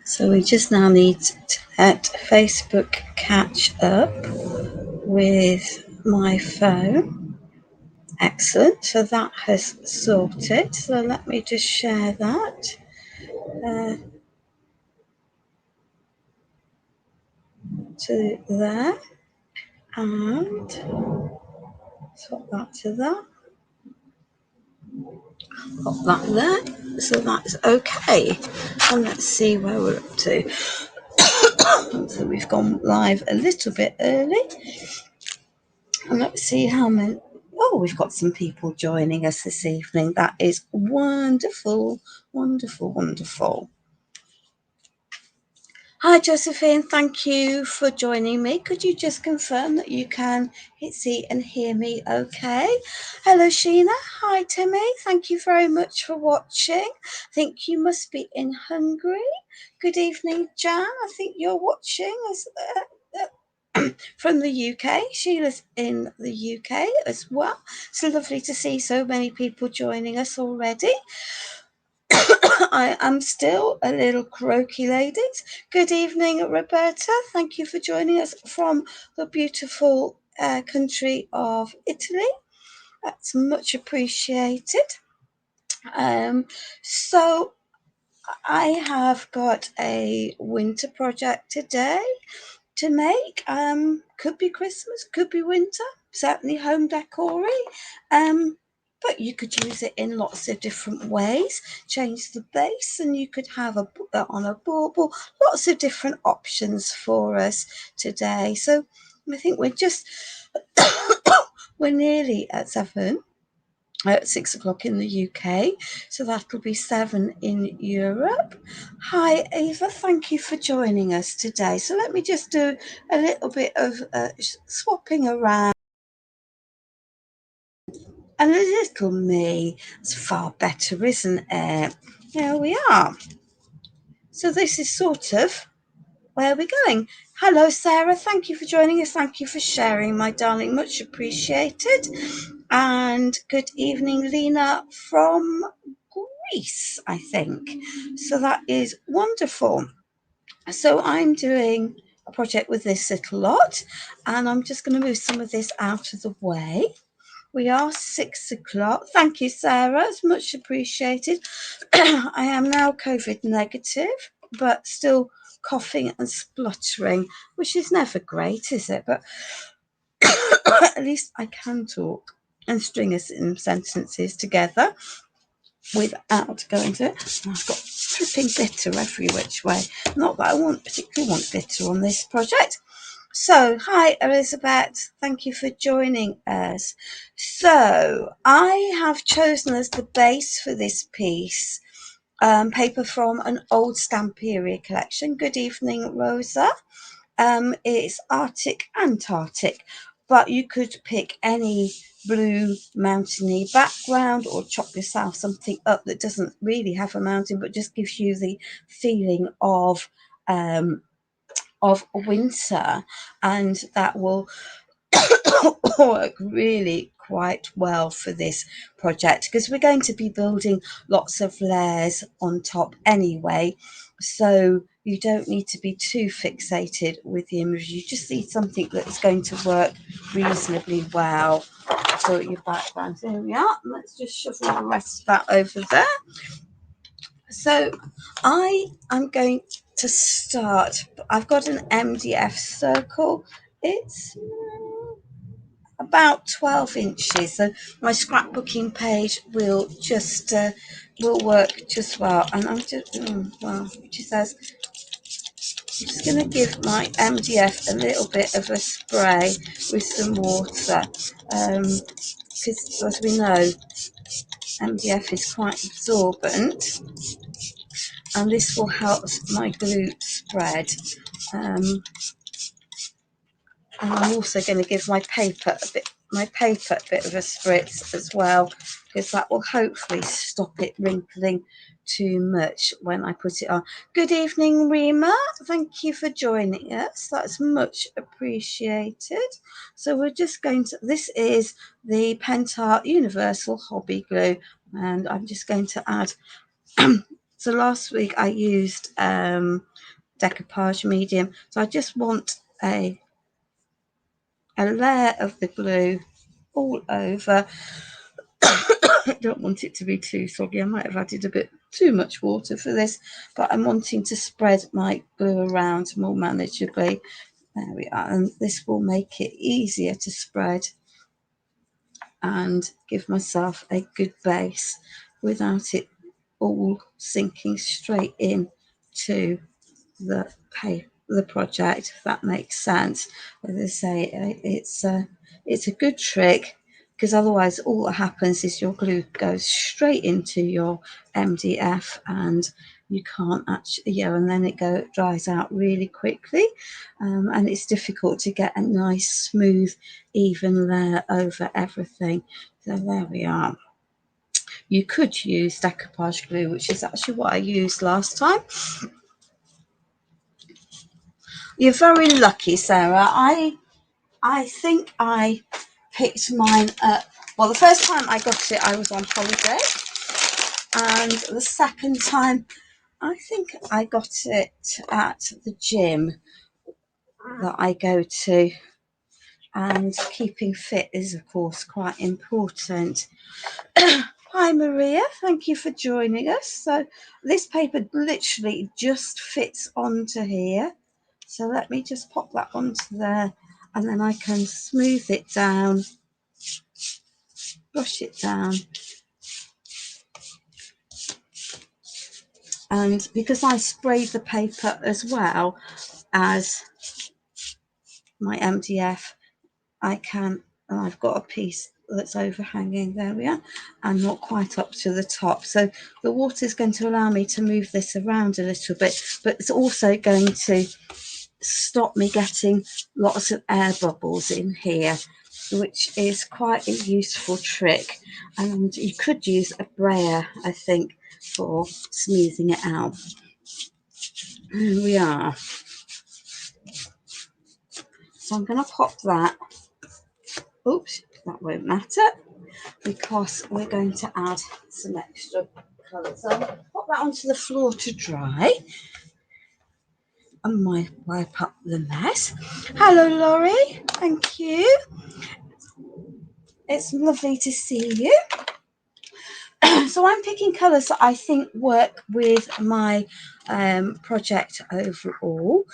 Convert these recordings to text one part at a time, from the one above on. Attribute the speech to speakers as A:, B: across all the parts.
A: So we just now need to let Facebook catch up with my phone. Excellent. So that has sorted. So let me just share that to there and swap that to that. Pop that there. So that's okay. And let's see where we're up to. So we've gone live a little bit early. And let's see how many. Oh, we've got some people joining us this evening. That is wonderful, wonderful, wonderful. Hi, Josephine. Thank you for joining me. Could you just confirm that you can see and hear me okay? Hello, Sheena. Hi, Timmy. Thank you very much for watching. I think you must be in Hungary. Good evening, Jan. I think you're watching from the UK. Sheila's in the UK as well. It's lovely to see so many people joining us already. I am still a little croaky, ladies. Good evening, Roberta. Thank you for joining us from the beautiful country of Italy. That's much appreciated. So I have got a winter project today to make. Could be Christmas, could be winter, certainly home decor. But you could use it in lots of different ways. Change the base, and you could have on a bauble. Lots of different options for us today. So I think we're nearly at 6 o'clock in the UK, so that'll be 7 in Europe. Hi, Ava, thank you for joining us today. So let me just do a little bit of swapping around. And a little me. It's far better, isn't it? Here we are. So this is sort of where we're going. Hello, Sarah. Thank you for joining us. Thank you for sharing, my darling. Much appreciated. And good evening, Lena from Greece, I think. So that is wonderful. So I'm doing a project with this little lot, and I'm just going to move some of this out of the way. We are 6 o'clock. Thank you, Sarah. It's much appreciated. I am now COVID negative, but still coughing and spluttering, which is never great, is it? But at least I can talk and string some sentences together without going to it. I've got dripping glitter every which way. Not that I particularly want glitter on this project. So, hi Elizabeth, thank you for joining us. So, I have chosen as the base for this piece paper from an old Stamperia collection. Good evening, Rosa. It's Arctic Antarctic, but you could pick any blue mountainy background or chop yourself something up that doesn't really have a mountain but just gives you the feeling of winter, and that will work really quite well for this project because we're going to be building lots of layers on top anyway, so you don't need to be too fixated with the image. You just need something that's going to work reasonably well for your background. There we are. Let's just shuffle the rest of that over there. So I am going to start. I've got an MDF circle. It's about 12 inches. So my scrapbooking page will work just well. And I'm just which says I'm just going to give my MDF a little bit of a spray with some water, because as we know, MDF is quite absorbent, and this will help my glue spread. And I'm also going to give my paper a bit of a spritz as well, because that will hopefully stop it wrinkling too much when I put it on. Good evening, Rima. Thank you for joining us. That's much appreciated. So we're just going to, this is the Pentar Universal Hobby Glue, and I'm just going to add So last week I used decoupage medium. So I just want a layer of the glue all over. I don't want it to be too soggy. I might have added a bit too much water for this, but I'm wanting to spread my glue around more manageably. There we are, and this will make it easier to spread and give myself a good base without it all sinking straight in to the project, if that makes sense. As I say, it's a good trick, because otherwise all that happens is your glue goes straight into your MDF and you can't actually, and then it dries out really quickly, and it's difficult to get a nice smooth even layer over everything. So there we are. You could use decoupage glue, which is actually what I used last time. You're very lucky, Sarah. I think I picked mine up. Well, the first time I got it, I was on holiday, and the second time, I think I got it at the gym that I go to. And keeping fit is, of course, quite important. Hi, Maria. Thank you for joining us. So this paper literally just fits onto here. So let me just pop that onto there, and then I can smooth it down, brush it down. And because I sprayed the paper as well as my MDF, I've got a piece that's overhanging, there we are, and not quite up to the top. So the water is going to allow me to move this around a little bit, but it's also going to stop me getting lots of air bubbles in here, which is quite a useful trick. And you could use a brayer, I think, for smoothing it out. Here we are. So I'm going to pop that. Oops, that won't matter, because we're going to add some extra colour. So I'll pop that onto the floor to dry and wipe up the mess. Hello, Laurie. Thank you. It's lovely to see you. So I'm picking colours that I think work with my project overall.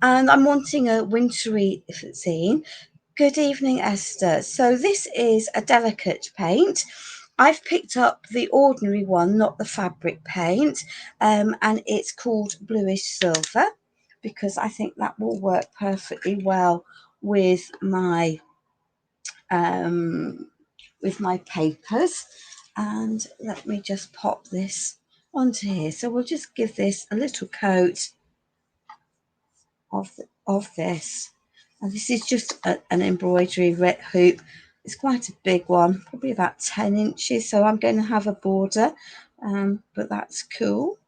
A: And I'm wanting a wintry theme. Good evening, Esther. So this is a delicate paint. I've picked up the ordinary one, not the fabric paint, and it's called Bluish Silver, because I think that will work perfectly well with my papers. And let me just pop this onto here. So we'll just give this a little coat of this. And this is just an embroidery hoop. It's quite a big one, probably about 10 inches. So I'm going to have a border, but that's cool.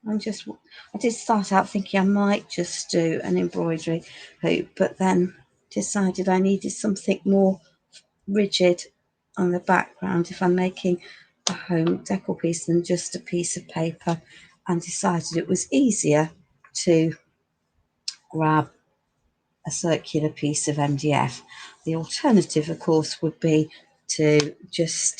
A: I did start out thinking I might just do an embroidery hoop, but then decided I needed something more rigid on the background if I'm making a home decor piece than just a piece of paper, and decided it was easier to grab a circular piece of MDF. The alternative, of course, would be to just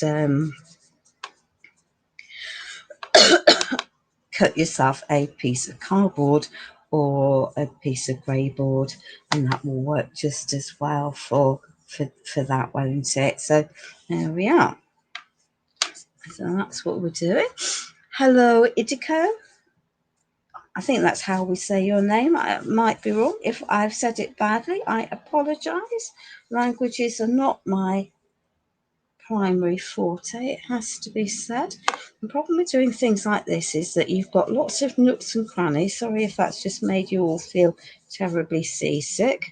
A: cut yourself a piece of cardboard or a piece of grey board, and that will work just as well for that, won't it? So there we are. So that's what we're doing. Hello, Idiko. I think that's how we say your name. I might be wrong. If I've said it badly, I apologise. Languages are not my primary forte, it has to be said. The problem with doing things like this is that you've got lots of nooks and crannies. Sorry if that's just made you all feel terribly seasick.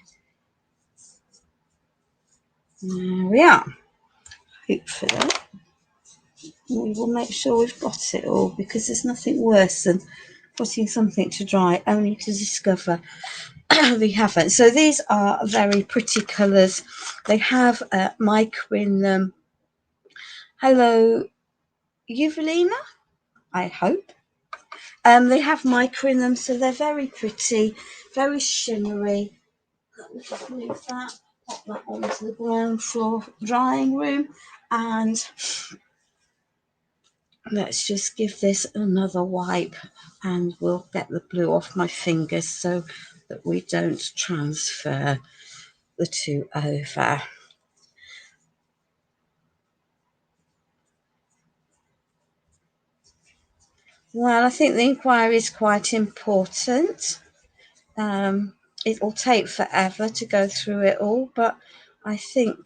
A: There we are. Hopefully we will make sure we've got it all, because there's nothing worse than putting something to dry only to discover we haven't. So these are very pretty colours. They have mica in them. Hello, Uvalina, I hope. They have mica in them, so they're very pretty, very shimmery. Let me just move that, pop that onto the ground floor drying room, and let's just give this another wipe, and we'll get the blue off my fingers so that we don't transfer the two over. Well, I think the inquiry is quite important. It will take forever to go through it all, but I think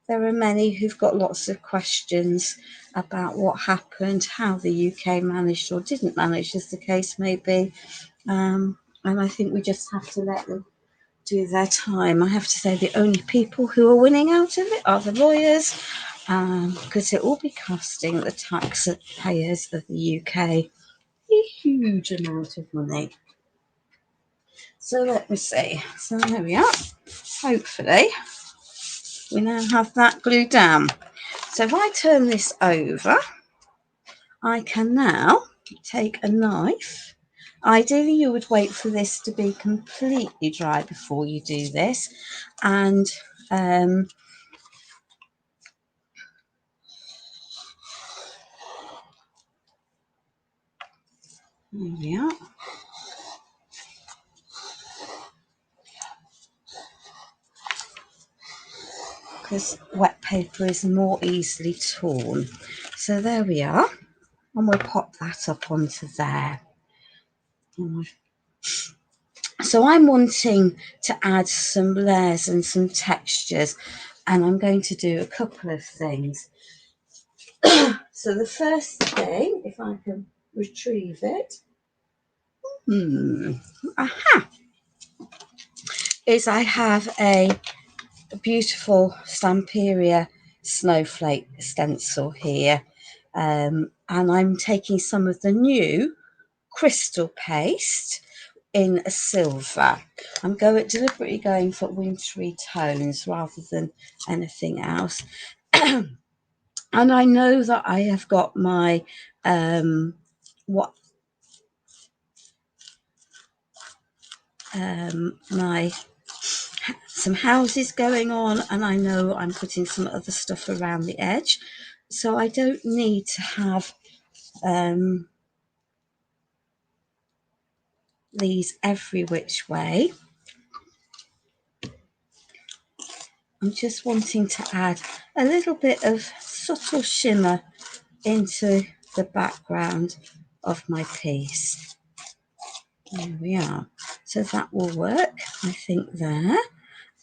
A: there are many who've got lots of questions about what happened, how the UK managed or didn't manage, as the case may be. And I think we just have to let them do their time. I have to say the only people who are winning out of it are the lawyers, because it will be costing the taxpayers of the UK a huge amount of money. So let me see. So there we are. Hopefully we now have that glued down. So if I turn this over, I can now take a knife. Ideally, you would wait for this to be completely dry before you do this. And there we are. Because wet paper is more easily torn. So there we are. And we'll pop that up onto there. So I'm wanting to add some layers and some textures, and I'm going to do a couple of things. So the first thing, if I can retrieve it, is I have a beautiful Stamperia snowflake stencil here, and I'm taking some of the new crystal paste in a silver. I'm deliberately going for wintry tones rather than anything else. And I know that I have got my some houses going on, and I know I'm putting some other stuff around the edge, so I don't need to have these every which way. I'm just wanting to add a little bit of subtle shimmer into the background of my piece. There we are. So that will work, I think, there.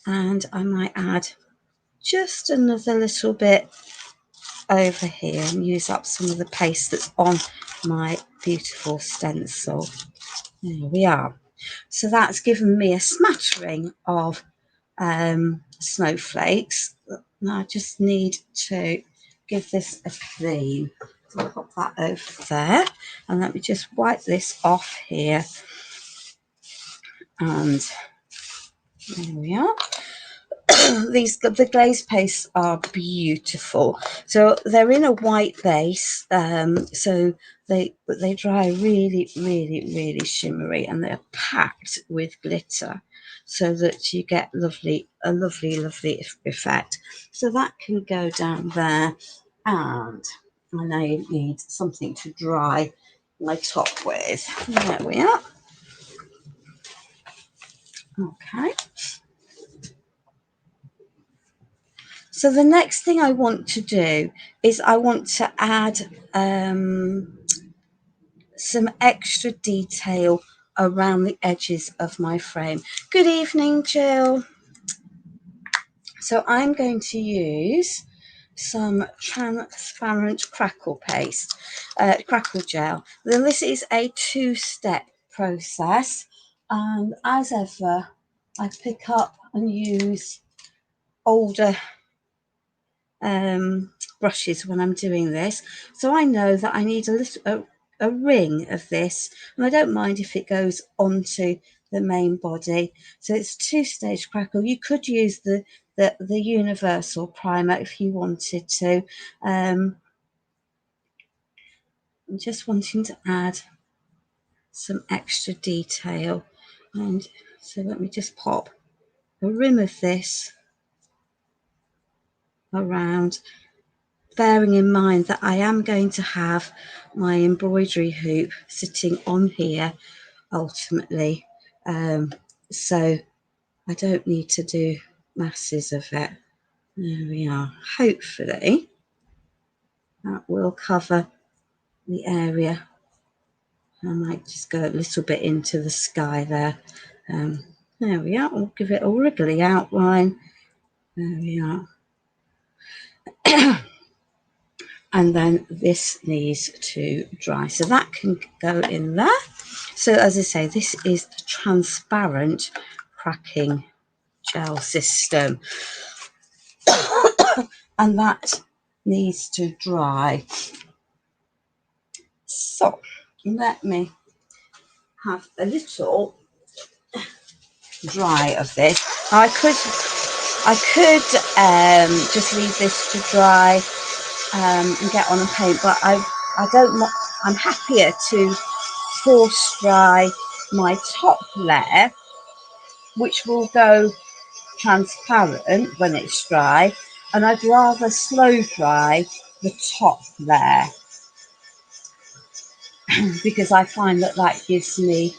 A: And I might add just another little bit over here and use up some of the paste that's on my beautiful stencil. There we are. So that's given me a smattering of snowflakes. Now I just need to give this a clean. So I'll pop that over there, and let me just wipe this off here. And there we are. The glaze pastes are beautiful. So they're in a white base, so they dry really, really, really shimmery, and they're packed with glitter, so that you get a lovely effect. So that can go down there, and I now need something to dry my top with. There we are. Okay. So the next thing I want to do is I want to add some extra detail around the edges of my frame. Good evening, Gill. So I'm going to use some transparent crackle gel. Then this is a two-step process, and as ever, I pick up and use older brushes when I'm doing this, so I know that I need a ring of this, and I don't mind if it goes onto the main body. So it's two-stage crackle. You could use the universal primer if you wanted to, I'm just wanting to add some extra detail, and so let me just pop the rim of this around, bearing in mind that I am going to have my embroidery hoop sitting on here ultimately, so I don't need to do masses of it. There we are. Hopefully that will cover the area. I might just go a little bit into the sky there. There we are. We'll give it a wriggly outline. There we are. And then this needs to dry, so that can go in there. So as I say, this is the transparent cracking gel system, and that needs to dry. So let me have a little dry of this. I could just leave this to dry and get on and paint, but I don't want. I'm happier to force dry my top layer, which will go transparent when it's dry, and I'd rather slow dry the top layer because I find that that gives me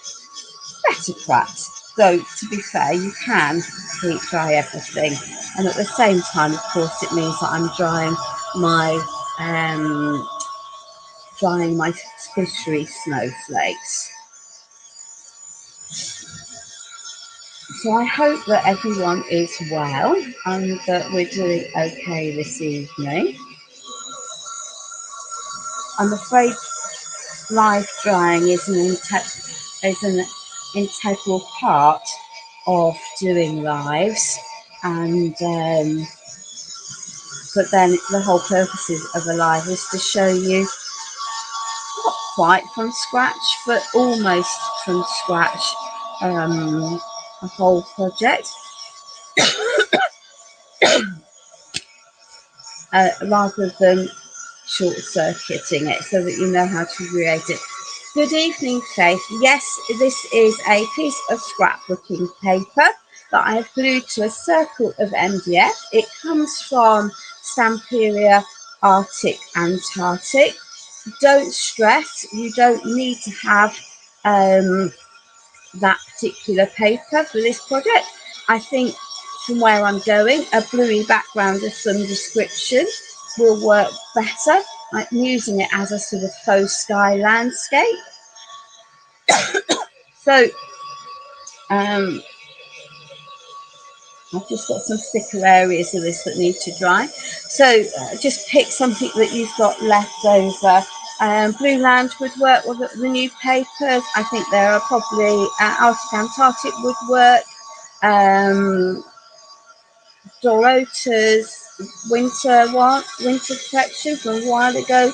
A: better cracks. So to be fair, you can heat dry everything, and at the same time, of course, it means that I'm drying my glittery snowflakes. So I hope that everyone is well and that we're doing okay this evening. I'm afraid live drying is an integral part of doing lives, and but then the whole purpose of a live is to show you, not quite from scratch, but almost from scratch, a whole project, rather than short-circuiting it, so that you know how to create it. Good evening, Faith. Yes, this is a piece of scrapbooking paper that I have glued to a circle of MDF. It comes from Stamperia Arctic Antarctic. Don't stress, you don't need to have that particular paper for this project. I think from where I'm going, a bluey background of some description will work better. I'm using it as a sort of faux sky landscape. So I've just got some thicker areas of this that need to dry. So just pick something that you've got left over. Blue Land would work with the new papers. I think there are probably Arctic Antarctic would work. Dorota's winter collection from a while ago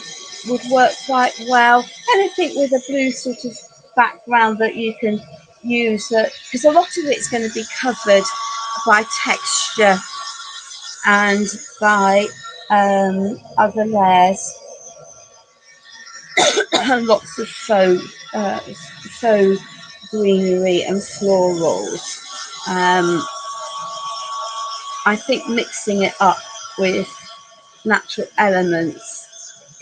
A: would work quite well. Anything with a blue sort of background that you can use, because a lot of it's going to be covered by texture and by other layers and lots of faux greenery and florals. I think mixing it up with natural elements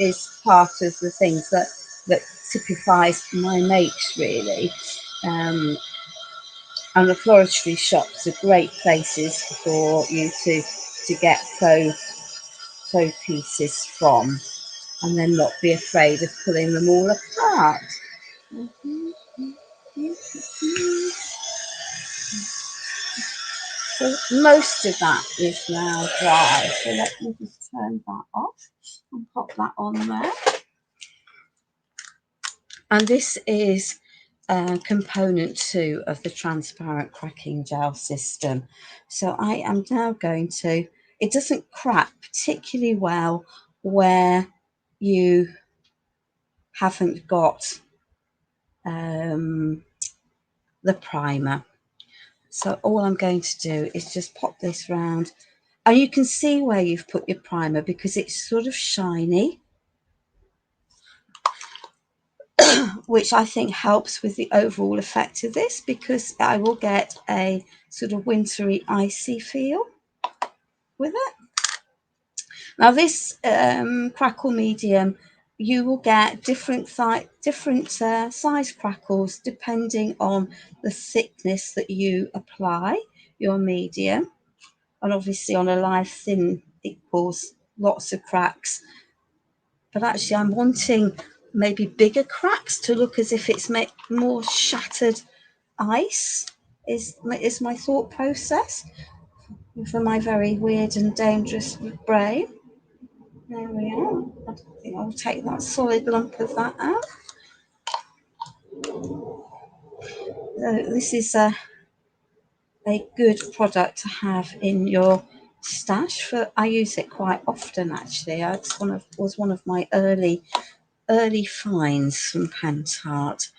A: is part of the things that typifies my makes, really. And the floristry shops are great places for you to get faux pieces from, and then not be afraid of pulling them all apart. So most of that is now dry. So let me just turn that off and pop that on there. And this is component 2 of the transparent cracking gel system. So I am now going to, it doesn't crack particularly well where you haven't got the primer. So all I'm going to do is just pop this round, and you can see where you've put your primer because it's sort of shiny. which I think helps with the overall effect of this, because I will get a sort of wintry, icy feel with it. Now this crackle medium, you will get different size crackles depending on the thickness that you apply your medium. And obviously on a live thin equals lots of cracks. But actually I'm wanting maybe bigger cracks to look as if it's more shattered ice is my thought process for my very weird and dangerous brain. There we are. I think I'll take that solid lump of that out. This is a good product to have in your stash. I use it quite often actually. It's was one of my early finds from Pentart.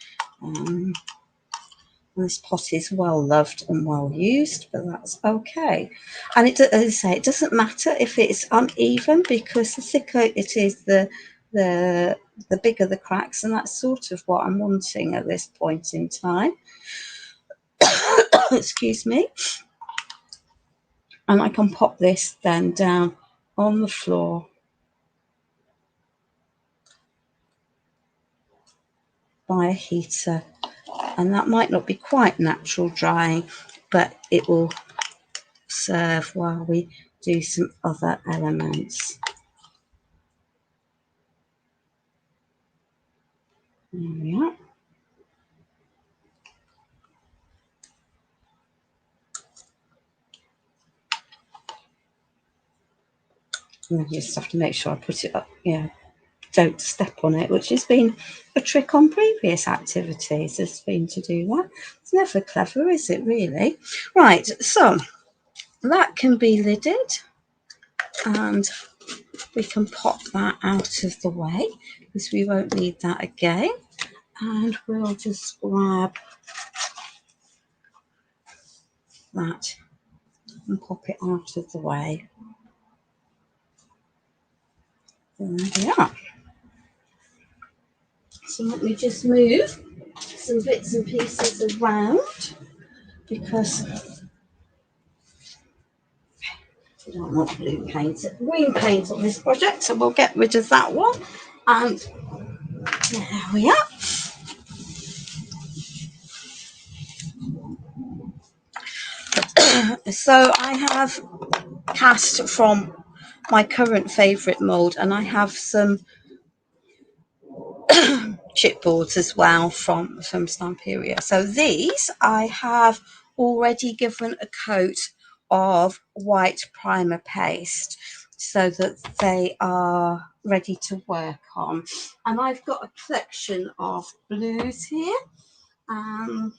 A: This pot is well loved and well used, but that's okay. And as I say, it doesn't matter if it's uneven, because the thicker it is, the bigger the cracks, and that's sort of what I'm wanting at this point in time. Excuse me. And I can pop this then down on the floor by a heater, and that might not be quite natural drying, but it will serve while we do some other elements. There we are. And I just have to make sure I put it up, don't step on it, which has been a trick on previous activities, has been to do that. It's never clever, is it, really? Right, so that can be lidded, and we can pop that out of the way because we won't need that again. And we'll just grab that and pop it out of the way. There we are. So let me just move some bits and pieces around, because we don't want green paint on this project, so we'll get rid of that one. And there we are. So I have cast from my current favourite mould, and I have some chipboards as well from Stamperia. So these I have already given a coat of white primer paste so that they are ready to work on. And I've got a collection of blues here, and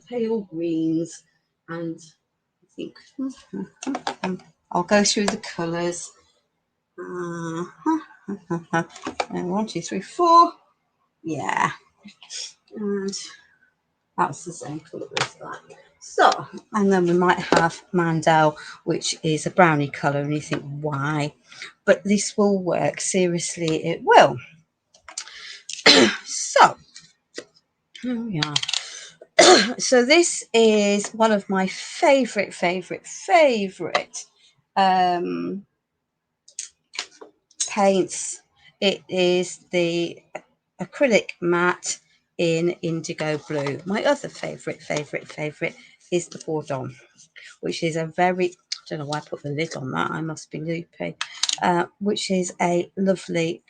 A: pale greens, and I think I'll go through the colours. 1, 2, 3, 4. Yeah, and that's the same colour as that. So, and then we might have Mandel, which is a brownie colour, and you think, why? But this will work. Seriously, it will. So, here we are. So this is one of my favourite paints. It is the acrylic matte in indigo blue. My other favourite is the Bourdon, which is a very, I don't know why I put the lid on that, I must be loopy, which is a lovely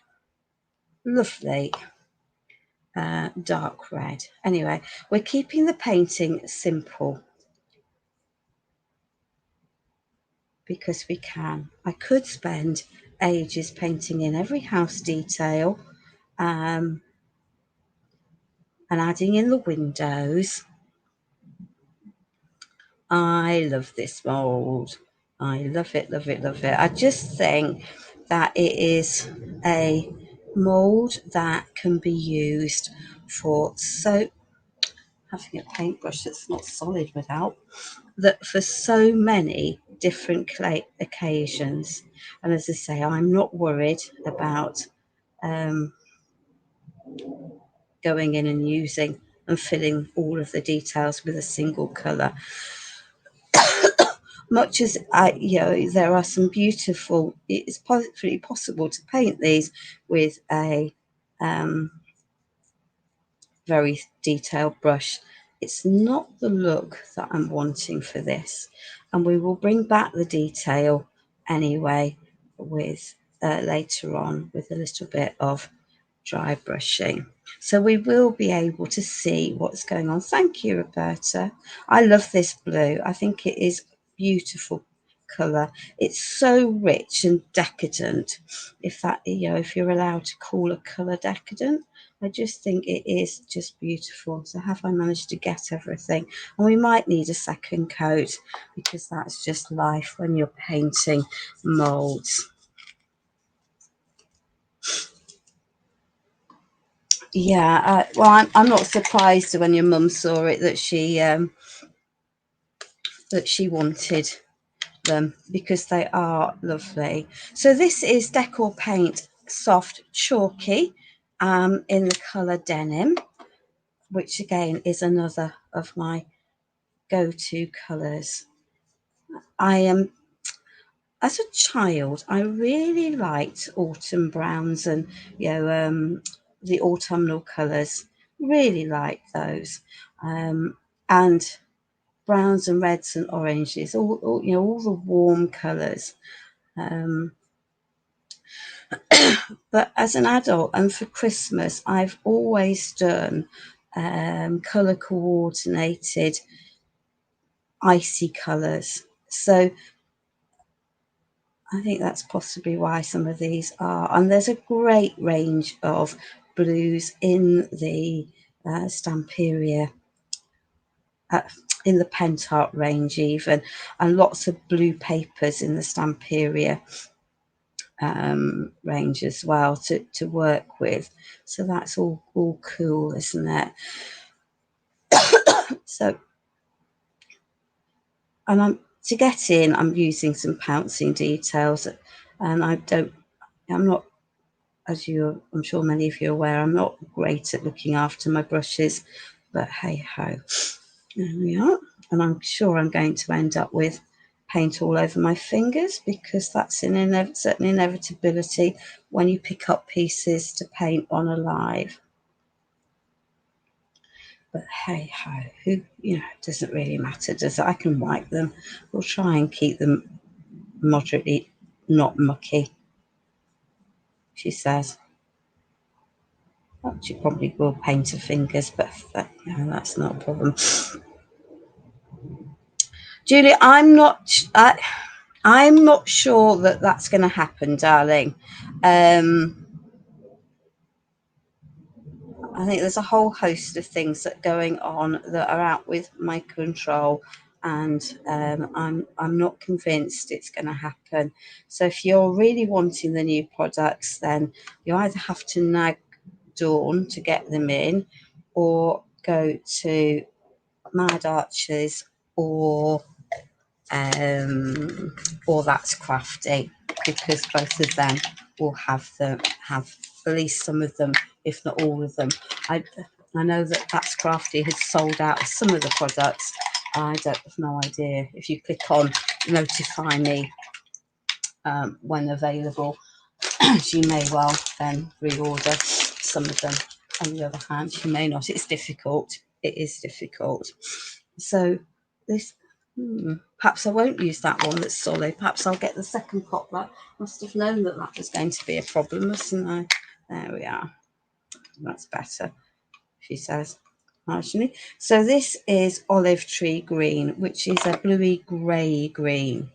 A: dark red. Anyway, we're keeping the painting simple because we can. I could spend ages painting in every house detail, and adding in the windows. I love this mould. I love it. I just think that it is a mould that can be used for having a paintbrush that's not solid without that, for so many different clay occasions. And as I say, I'm not worried about going in and using and filling all of the details with a single colour. Much as there are some beautiful, it's perfectly possible to paint these with a very detailed brush. It's not the look that I'm wanting for this, and we will bring back the detail anyway with later on with a little bit of dry brushing, so we will be able to see what's going on. Thank you, Roberta. I love this blue. I think it is beautiful colour. It's so rich and decadent, if that, if you're allowed to call a colour decadent. I just think it is just beautiful. So have I managed to get everything? And we might need a second coat, because that's just life when you're painting moulds. Yeah, well, I'm not surprised when your mum saw it that she wanted them, because they are lovely. So this is Decor Paint Soft Chalky in the colour Denim, which again is another of my go-to colours. I am, as a child, I really liked autumn browns and the autumnal colours. Really liked those, and browns and reds and oranges. All the warm colours. But as an adult and for Christmas, I've always done colour coordinated icy colours. So I think that's possibly why some of these are. And there's a great range of blues in the Stamperia, in the Pentart range even, and lots of blue papers in the Stamperia range as well to work with. So that's all cool, isn't it? So, and to get in, I'm using some pouncing details, and I'm not, I'm sure many of you are aware, I'm not great at looking after my brushes, but hey ho, there we are. And I'm sure I'm going to end up with paint all over my fingers, because that's an certain inevitability when you pick up pieces to paint on a live. But hey ho, who, it doesn't really matter, does it? I can wipe them. We'll try and keep them moderately not mucky, she says. Well, she probably will paint her fingers, but that's not a problem. Julie, I'm not sure that that's going to happen, darling. I think there's a whole host of things that are going on that are out with my control, and I'm not convinced it's going to happen. So if you're really wanting the new products, then you either have to nag Dawn to get them in, or go to Mad Archers, or That's Crafty, because both of them will have at least some of them, if not all of them. I know that That's Crafty has sold out of some of the products. I have no idea. If you click on notify me when available, she may well then reorder some of them. On the other hand, she may not. It's difficult. It is difficult. So this, perhaps I won't use that one that's solid. Perhaps I'll get the second pot. That must have known that was going to be a problem, mustn't I? There we are. That's better, she says. Actually, so this is Olive Tree Green, which is a bluey grey green.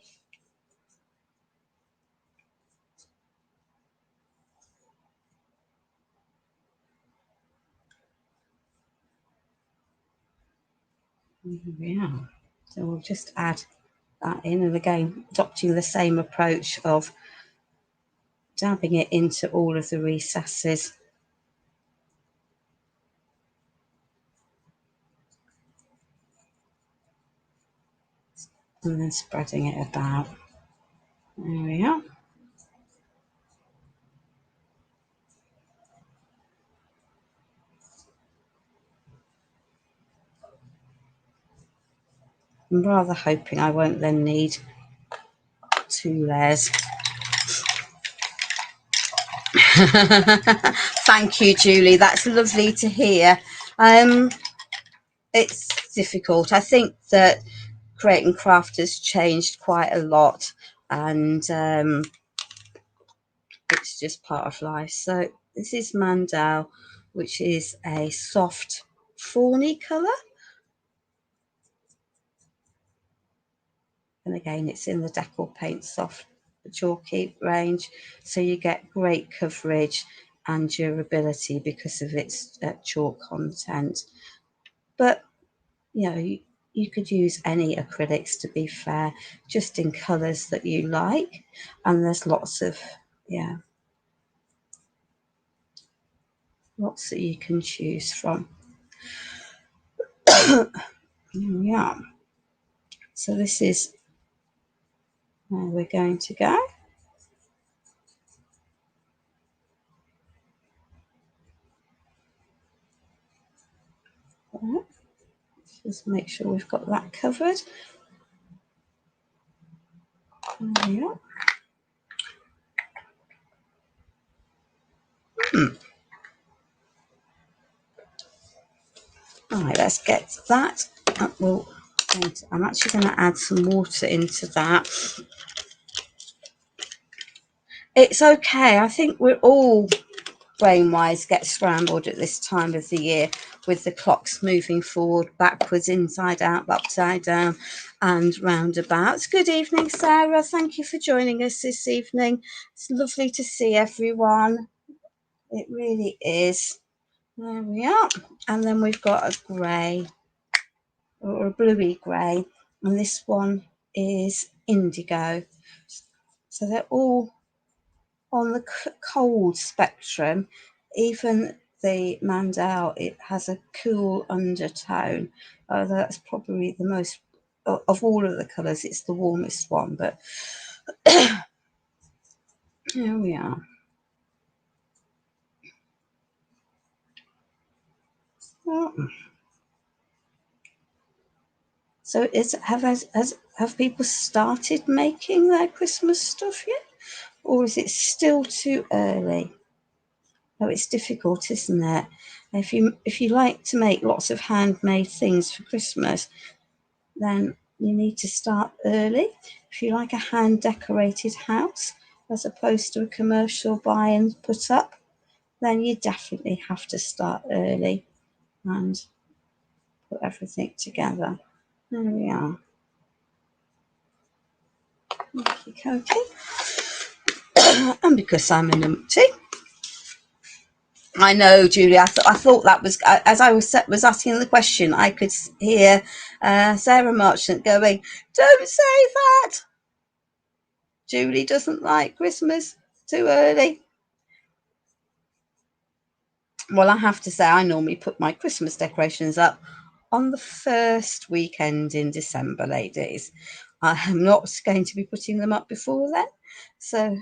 A: Yeah, so we'll just add that in, and again adopting the same approach of dabbing it into all of the recesses. And then spreading it about. There we are. I'm rather hoping I won't then need 2 layers. Thank you, Julie. That's lovely to hear. It's difficult. I think that creating craft has changed quite a lot, and it's just part of life. So this is Mandel, which is a soft fawny colour. And again, it's in the Decor Paint Soft Chalky range, so you get great coverage and durability because of its chalk content. But you know, you could use any acrylics, to be fair, just in colours that you like, and there's lots of lots that you can choose from. Yeah, so this is where we're going to go. Right. Just make sure we've got that covered. There we are. Right, let's get that. I'm actually going to add some water into that. It's okay. I think we're all brain-wise get scrambled at this time of the year with the clocks moving forward, backwards, inside out, upside down, and roundabouts. Good evening, Sarah. Thank you for joining us this evening. It's lovely to see everyone. It really is. There we are. And then we've got a grey, or a bluey grey, and this one is indigo. So they're all on the cold spectrum. Even the Mandel, it has a cool undertone. That's probably the most, of all of the colours, it's the warmest one, but here we are. So have people started making their Christmas stuff yet? Or is it still too early? Oh, it's difficult, isn't it? If you like to make lots of handmade things for Christmas, then you need to start early. If you like a hand decorated house as opposed to a commercial buy and put up, then you definitely have to start early and put everything together. There we are. Okay. And because I'm a numpty, I know, Julie. I thought that was, as I was asking the question, I could hear Sarah Marchant going, "Don't say that. Julie doesn't like Christmas too early." Well, I have to say, I normally put my Christmas decorations up on the first weekend in December, ladies. I am not going to be putting them up before then. So,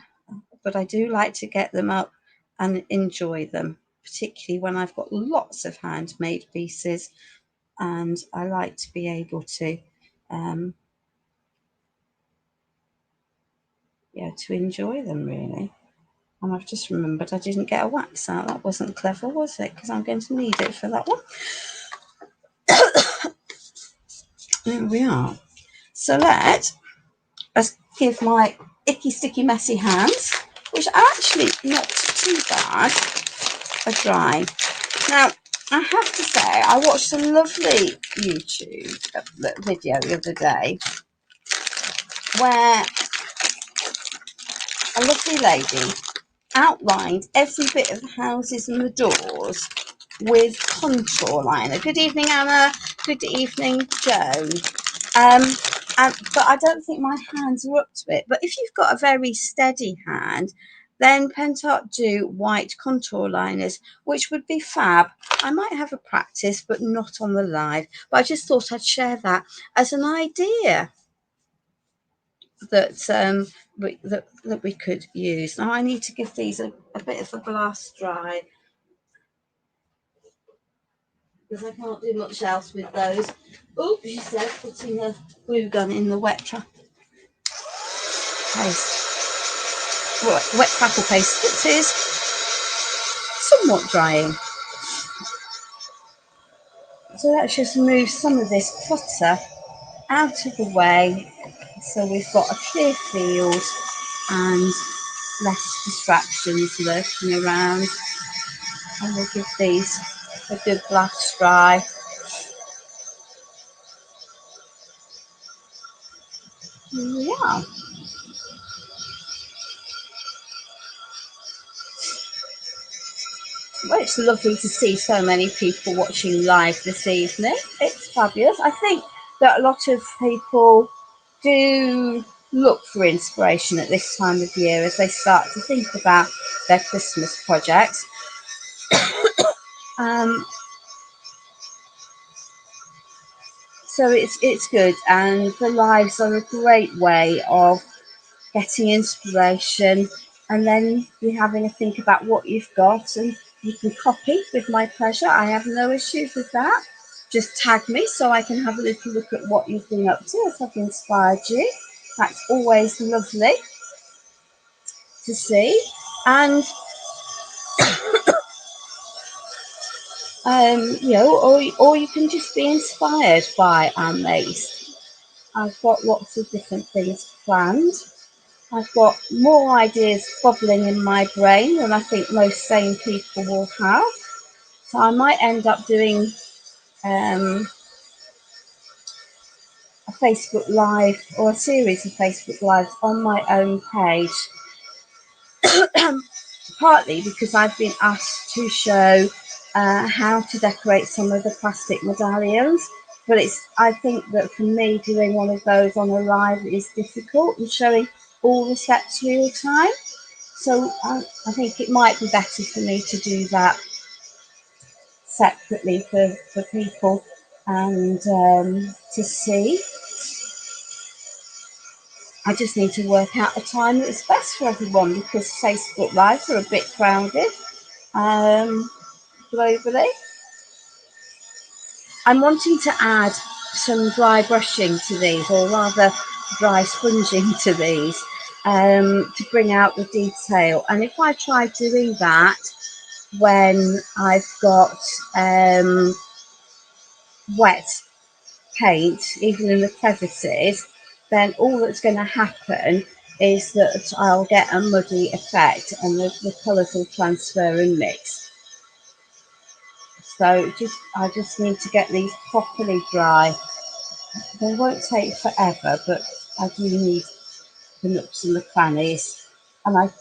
A: but I do like to get them up and enjoy them, particularly when I've got lots of handmade pieces, and I like to be able to to enjoy them, really. And I've just remembered I didn't get a wax out. That wasn't clever, was it? Because I'm going to need it for that one. There we are. So let's give my icky, sticky, messy hands, which are actually not too bad, a dry. Now, I have to say, I watched a lovely YouTube video the other day where a lovely lady outlined every bit of the houses and the doors with contour liner. Good evening, Anna. Good evening, Joan. But I don't think my hands are up to it. But if you've got a very steady hand, then Pentacolor do white contour liners, which would be fab. I might have a practice, but not on the live. But I just thought I'd share that as an idea that that we could use. Now I need to give these a bit of a blast dry because I can't do much else with those. Oh, she said putting a glue gun in the wet paste. Wet crackle paste. It is somewhat drying. So let's just move some of this clutter out of the way so we've got a clear field and less distractions lurking around. And we'll give these a good blast dry. Yeah. Well, it's lovely to see so many people watching live this evening. It's fabulous. I think that a lot of people do look for inspiration at this time of year as they start to think about their Christmas projects. So it's good, and the lives are a great way of getting inspiration, and then you're having to think about what you've got, and you can copy with my pleasure. I have no issues with that. Just tag me so I can have a little look at what you've been up to, if I've inspired you. That's always lovely to see. And or you can just be inspired by our maze. I've got lots of different things planned. I've got more ideas bubbling in my brain than I think most sane people will have. So I might end up doing a Facebook Live or a series of Facebook Lives on my own page. Partly because I've been asked to show how to decorate some of the plastic medallions. But I think that for me, doing one of those on a live is difficult and showing all the steps real time. So I think it might be better for me to do that separately for people and to see. I just need to work out a time that's best for everyone because Facebook Lives are a bit crowded globally. I'm wanting to add some dry brushing to these, or rather dry sponging to these, to bring out the detail. And if I try doing that when I've got wet paint, even in the crevices, then all that's going to happen is that I'll get a muddy effect and the colours will transfer and mix. So I just need to get these properly dry. They won't take forever, but I do need the nooks and the crannies. And I've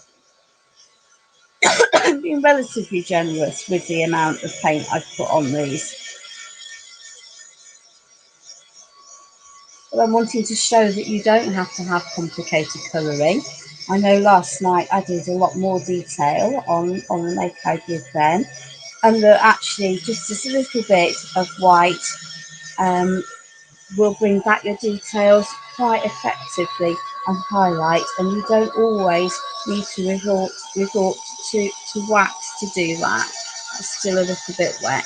A: been relatively generous with the amount of paint I've put on these. But I'm wanting to show that you don't have to have complicated colouring. I know last night I did a lot more detail on the make I did then, and that actually just a little bit of white will bring back your details quite effectively and highlight, and you don't always need to resort to wax to do that. It's still a little bit wet.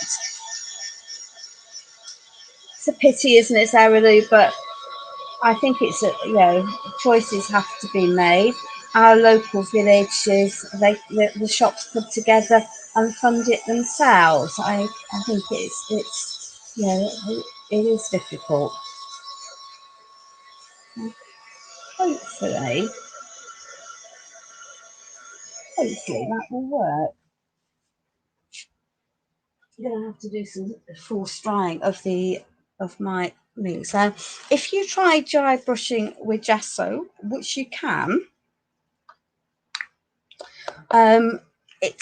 A: It's a pity, isn't it, Sarah Lou? But I think it's choices have to be made. Our local villages, the shops put together and fund it themselves. I think it's it is difficult. Hopefully that will work. I'm gonna have to do some force drying of my links. So if you try dry brushing with gesso, which you can, it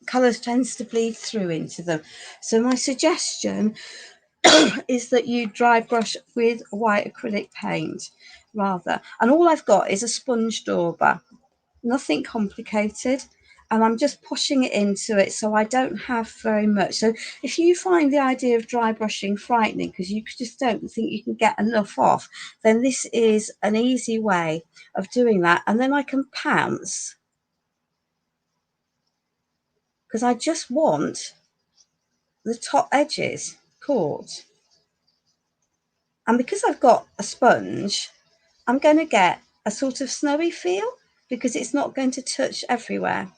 A: colours tends to bleed through into them. So my suggestion is that you dry brush with white acrylic paint rather. And all I've got is a sponge dauber, nothing complicated. And I'm just pushing it into it so I don't have very much. So if you find the idea of dry brushing frightening because you just don't think you can get enough off, then this is an easy way of doing that. And then I can pounce because I just want the top edges caught. And because I've got a sponge, I'm going to get a sort of snowy feel because it's not going to touch everywhere.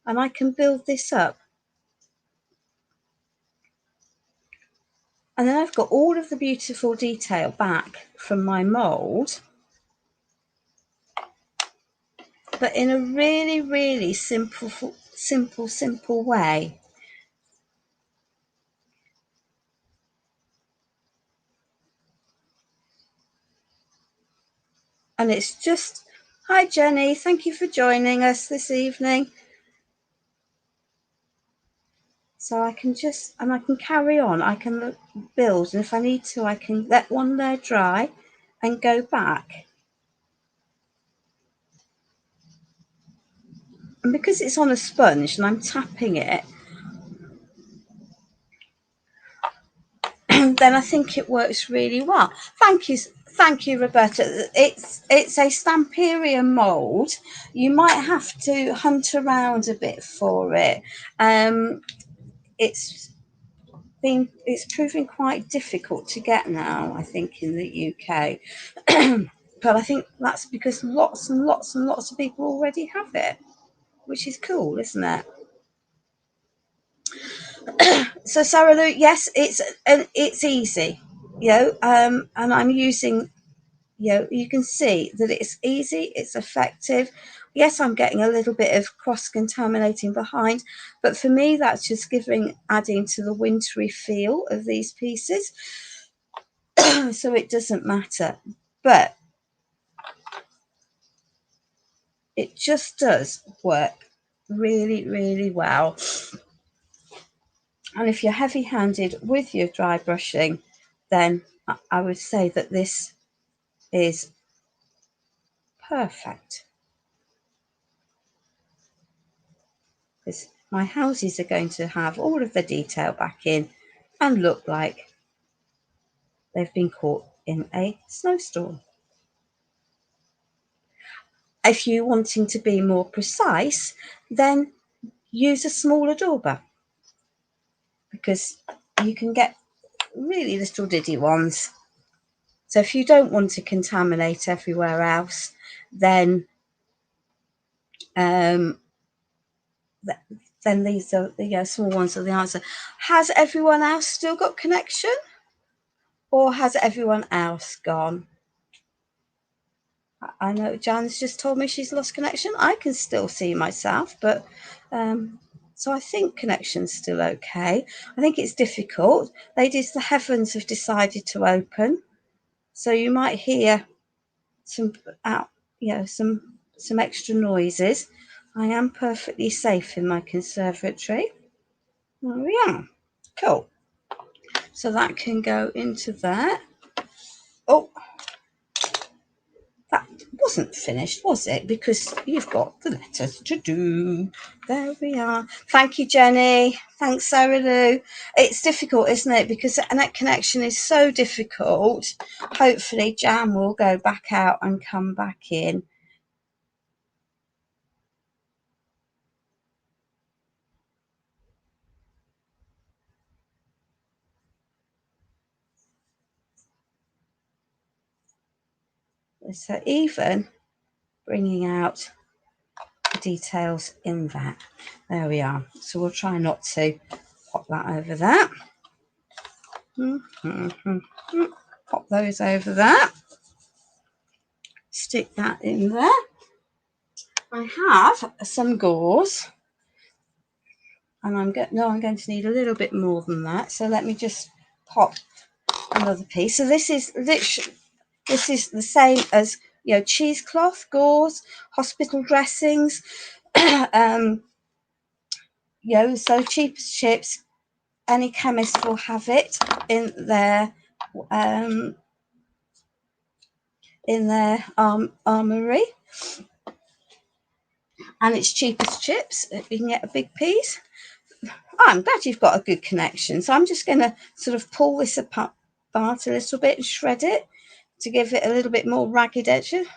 A: And I can build this up. And then I've got all of the beautiful detail back from my mould, but in a really, really simple way. And it's just, hi Jenny, thank you for joining us this evening. So I can just, and I can carry on, I can build, and if I need to, I can let one layer dry and go back. And because it's on a sponge and I'm tapping it, then I think it works really well. Thank you, Roberta. It's a Stamperium mould. You might have to hunt around a bit for it. It's proving quite difficult to get now, I think, in the UK. But I think that's because lots and lots and lots of people already have it, which is cool, isn't it? So Sarah Lou, yes, it's easy, and I'm using, you can see that it's easy, it's effective. Yes, I'm getting a little bit of cross-contaminating behind, but for me, that's just adding to the wintry feel of these pieces. So it doesn't matter, but it just does work really, really well. And if you're heavy-handed with your dry brushing, then I would say that this is perfect. Because my houses are going to have all of the detail back in and look like they've been caught in a snowstorm. If you're wanting to be more precise, then use a smaller dauber, because you can get really little diddy ones. So if you don't want to contaminate everywhere else, then these are the small ones are the answer. Has everyone else still got connection, or has everyone else gone? I know Jan's just told me she's lost connection. I can still see myself, but so I think connection's still okay. I think it's difficult. Ladies, the heavens have decided to open, so you might hear some extra noises. I am perfectly safe in my conservatory. There we are. Cool. So that can go into there. Oh, that wasn't finished, was it? Because you've got the letters to do. There we are. Thank you, Jenny. Thanks, Sarah Lou. It's difficult, isn't it? Because the net connection is so difficult. Hopefully, Jan will go back out and come back in. So even bringing out the details in that. There we are. So we'll try not to pop that over there. Pop those over there. Stick that in there. I have some gauze, and I'm going to need a little bit more than that. So let me just pop another piece. So this is the same as cheesecloth, gauze, hospital dressings. So cheap as chips. Any chemist will have it in their armory, and it's cheap as chips. You can get a big piece. I'm glad you've got a good connection. So I'm just going to sort of pull this apart a little bit and shred it to give it a little bit more ragged edges.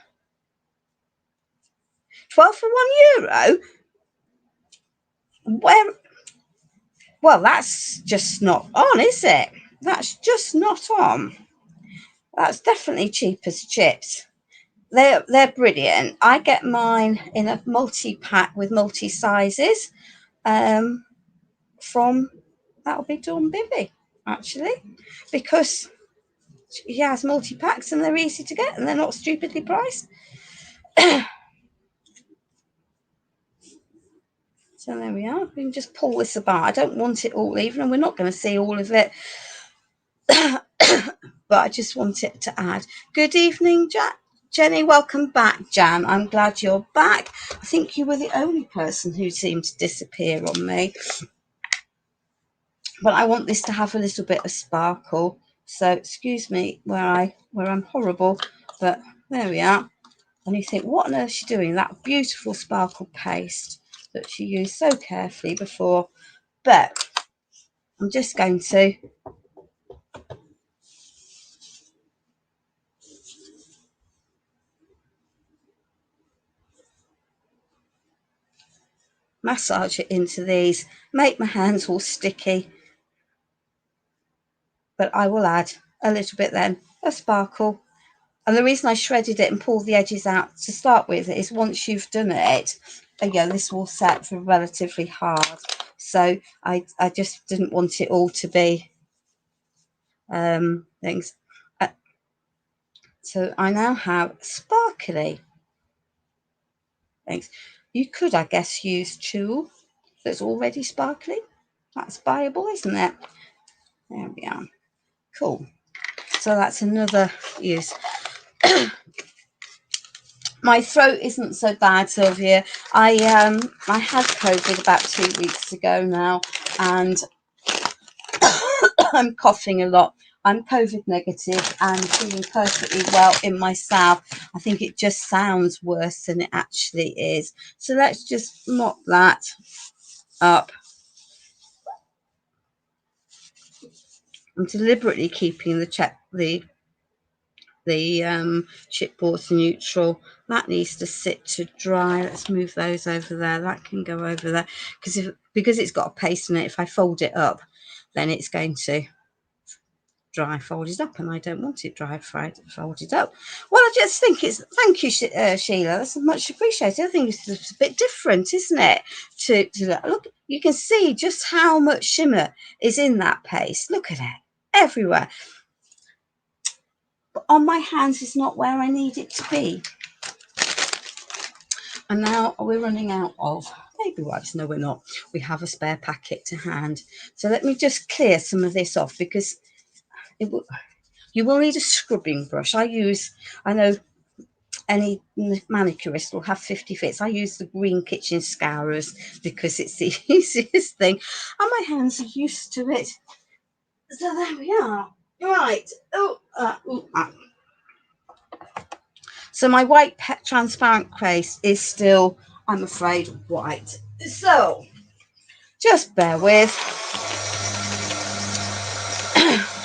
A: 12 for €1. Where? Well, that's just not on, is it? That's just not on. That's definitely cheap as chips. They're brilliant. I get mine in a multi-pack with multi-sizes from That'll be Dawn Bibby, actually, because he has multi-packs and they're easy to get and they're not stupidly priced. So there we are. We can just pull this apart. I don't want it all even, and we're not going to see all of it. But I just want it to add. Good evening, Jenny. Welcome back, Jan. I'm glad you're back. I think you were the only person who seemed to disappear on me. But I want this to have a little bit of sparkle. So excuse me where I'm horrible, but there we are. And you think, what on earth is she doing? That beautiful sparkle paste that she used so carefully before. But I'm just going to massage it into these, make my hands all sticky. But I will add a little bit then of sparkle. And the reason I shredded it and pulled the edges out to start with is once you've done it, again, this will set for relatively hard. So I just didn't want it all to be things. So I now have sparkly things. You could, I guess, use tulle that's already sparkly. That's buyable, isn't it? There we are. Cool. So that's another use. My throat isn't so bad, Sylvia. I had COVID about 2 weeks ago now, and I'm coughing a lot. I'm COVID negative and feeling perfectly well in myself. I think it just sounds worse than it actually is. So let's just mop that up. I'm deliberately keeping the chipboards neutral. That needs to sit to dry. Let's move those over there. That can go over there because it's got a paste in it. If I fold it up, then it's going to dry folded up, and I don't want it dry folded up. Well, I just think it's thank you, Sheila. That's much appreciated. I think it's a bit different, isn't it? To look, you can see just how much shimmer is in that paste. Look at it everywhere. But on my hands is not where I need it to be. And now we're running out of baby wipes. No, we're not. We have a spare packet to hand. So let me just clear some of this off because you will need a scrubbing brush. I know any manicurist will have 50 fits. I use the green kitchen scourers because it's the easiest thing. And my hands are used to it. So there we are. Right. So my white transparent paste is still, I'm afraid, white. So just bear with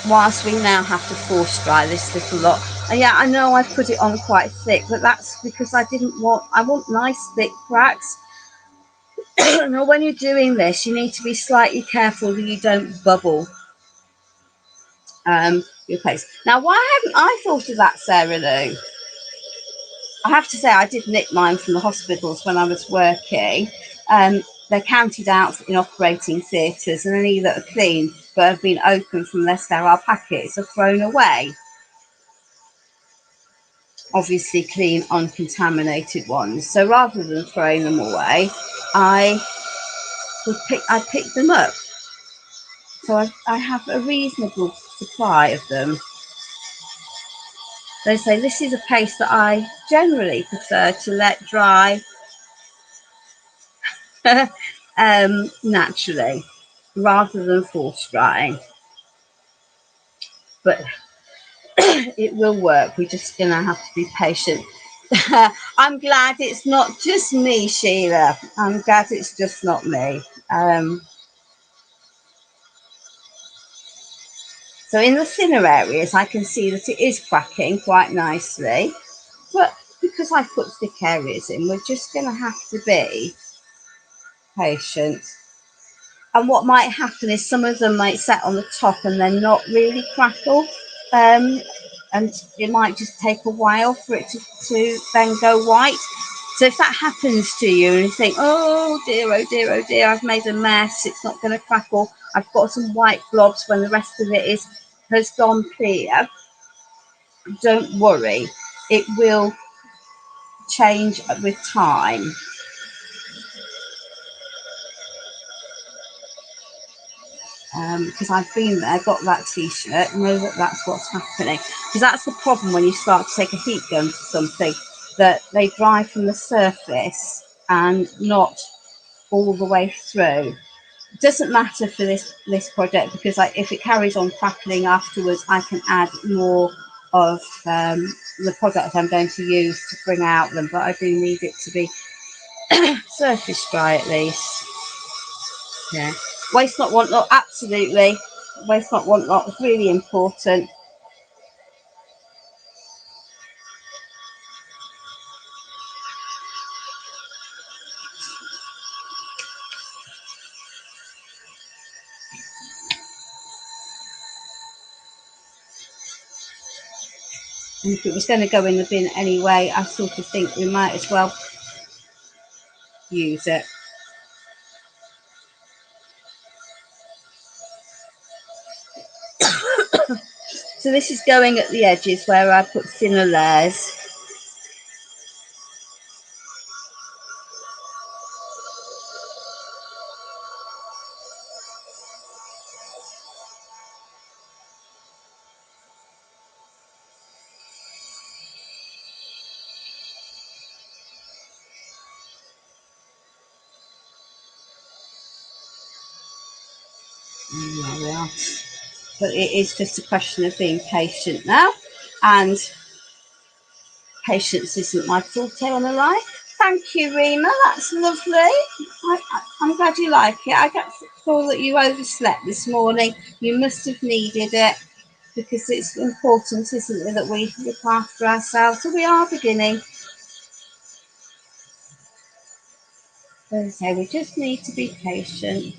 A: whilst we now have to force dry this little lot. And yeah, I know I've put it on quite thick, but that's because I want nice thick cracks. Now when you're doing this, you need to be slightly careful that you don't bubble your paste. Now, why haven't I thought of that, Sarah Lou? I have to say I did nick mine from the hospitals when I was working. They're counted out in operating theatres, and any that are clean but have been opened from their sterile packets are thrown away. Obviously clean, uncontaminated ones. So rather than throwing them away, I pick them up. So I have a reasonable supply of them. They say this is a paste that I generally prefer to let dry naturally rather than force drying. But it will work. We're just going to have to be patient. I'm glad it's not just me, Sheila. I'm glad it's just not me. So in the thinner areas, I can see that it is cracking quite nicely. But because I put thick areas in, we're just going to have to be patient. And what might happen is some of them might set on the top and then not really crackle. And it might just take a while for it to then go white. So if that happens to you and you think, oh dear, oh dear, oh dear, I've made a mess, it's not going to crackle, I've got some white blobs when the rest of it has gone clear, don't worry, it will change with time. Because I've been there, got that t-shirt, know that that's what's happening. Because that's the problem when you start to take a heat gun to something, that they dry from the surface and not all the way through. It doesn't matter for this project, because if it carries on crackling afterwards, I can add more of the product I'm going to use to bring out them, but I do need it to be surface dry at least. Yeah. Waste not, want not, absolutely. Waste not, want not, is really important. And if it was going to go in the bin anyway, I sort of think we might as well use it. So this is going at the edges where I put thinner layers. There we are. But it is just a question of being patient now, and patience isn't my forte on a life. Thank you, Rima. That's lovely. I'm glad you like it. I get feel that you overslept this morning. You must have needed it, because it's important, isn't it, that we look after ourselves. So we are beginning. Okay, we just need to be patient.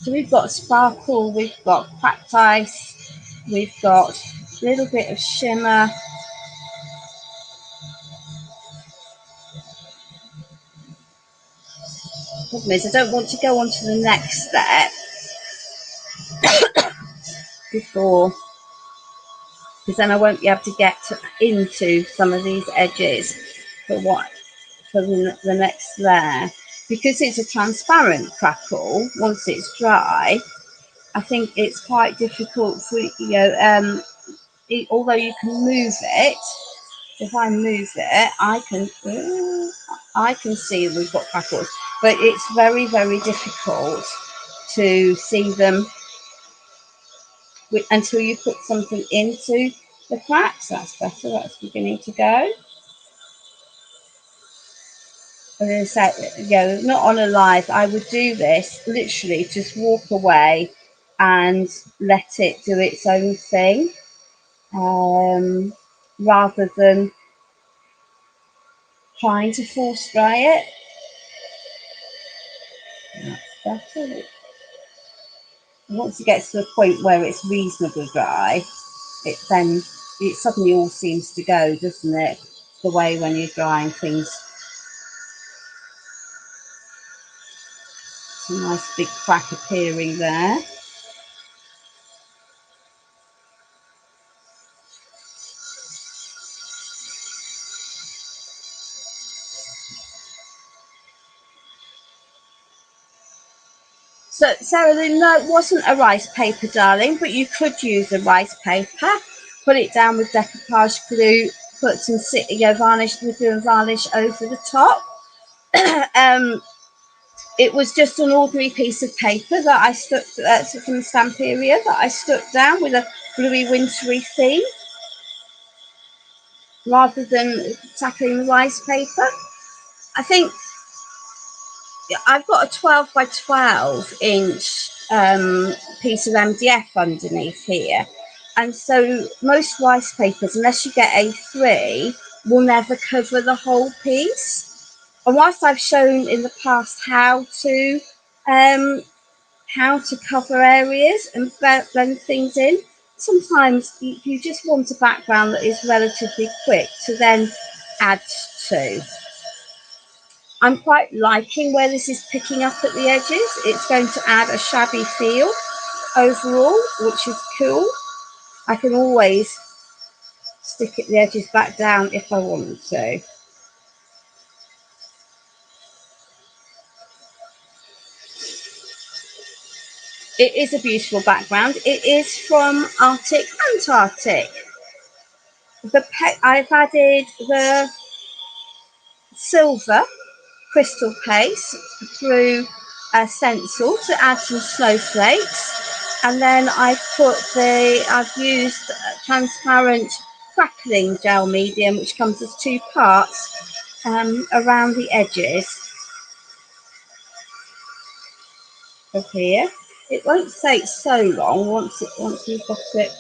A: So we've got sparkle, we've got cracked ice, we've got a little bit of shimmer. The problem is I don't want to go on to the next step before, because then I won't be able to get into some of these edges for the next layer. Because it's a transparent crackle, once it's dry, I think it's quite difficult for, although you can move it. If I move it, I can see we've got crackles, but it's very, very difficult to see them until you put something into the cracks. That's better. That's beginning to go. And then say, not on a live. I would do this literally, just walk away and let it do its own thing, rather than trying to force dry it. That's better. Once it gets to a point where it's reasonably dry, it suddenly all seems to go, doesn't it? The way when you're drying things. It's a nice big crack appearing there. So, Sarah, no, it wasn't a rice paper, darling, but you could use a rice paper. Put it down with decoupage glue, put some varnish, glue and varnish over the top. It was just an ordinary piece of paper that I stuck from the stamp area that I stuck down with a bluey wintry theme, rather than tackling the rice paper. I think I've got a 12 by 12 inch piece of MDF underneath here, and so most rice papers, unless you get A3, will never cover the whole piece. And whilst I've shown in the past how how to cover areas and blend things in. Sometimes you just want a background that is relatively quick to then add to. I'm quite liking where this is picking up at the edges. It's going to add a shabby feel overall, which is cool. I can always stick the edges back down if I want to. It is a beautiful background. It is from Arctic Antarctic. I've added the silver crystal paste through a stencil to add some snowflakes, and then I've used transparent crackling gel medium, which comes as 2 parts around the edges of here. It won't take so long once you've got it.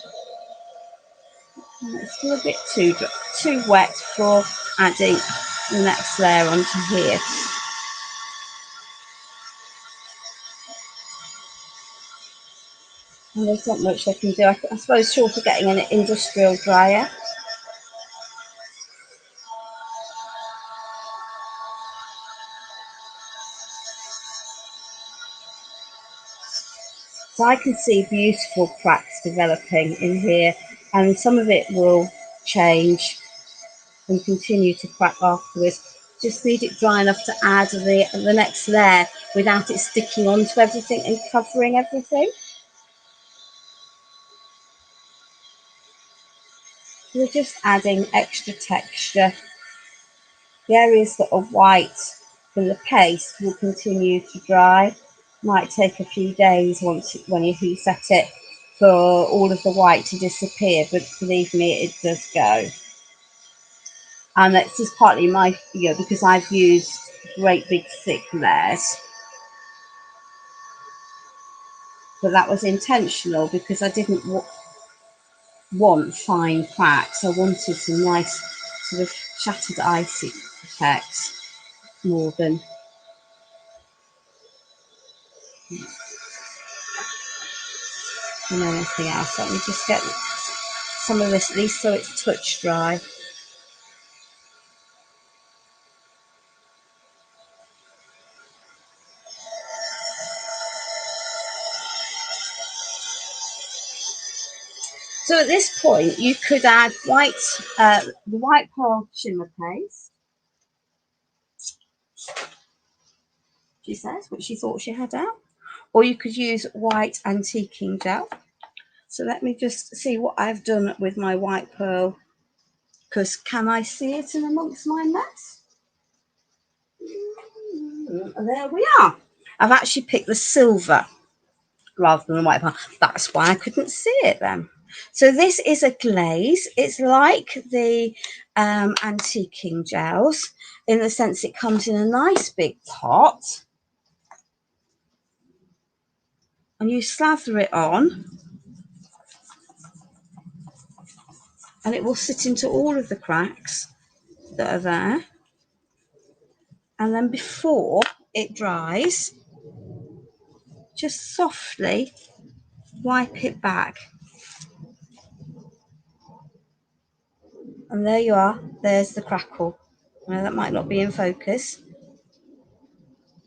A: It's still a bit too wet for adding the next layer onto here. And there's not much I can do. I suppose short of getting an industrial dryer. So I can see beautiful cracks developing in here, and some of it will change and continue to crack afterwards. Just need it dry enough to add the next layer without it sticking onto everything and covering everything. We're just adding extra texture. The areas that are white from the paste will continue to dry. Might take a few days when you reset it for all of the white to disappear, but believe me, it does go. And that's just partly my, because I've used great big thick layers. But that was intentional because I didn't want fine cracks. I wanted some nice sort of shattered ice effects more than anything else. Let me just get some of this, at least so it's touch dry. So at this point, you could add the white pearl shimmer paste. She says, which she thought she had out. Or you could use white antiquing gel. So let me just see what I've done with my white pearl, because can I see it in amongst my mess? There we are. I've actually picked the silver rather than the white pearl. That's why I couldn't see it then. So this is a glaze. It's like the antiquing gels in the sense it comes in a nice big pot, and you slather it on, and it will sit into all of the cracks that are there. And then before it dries, just softly wipe it back. And there you are. There's the crackle. Now that might not be in focus,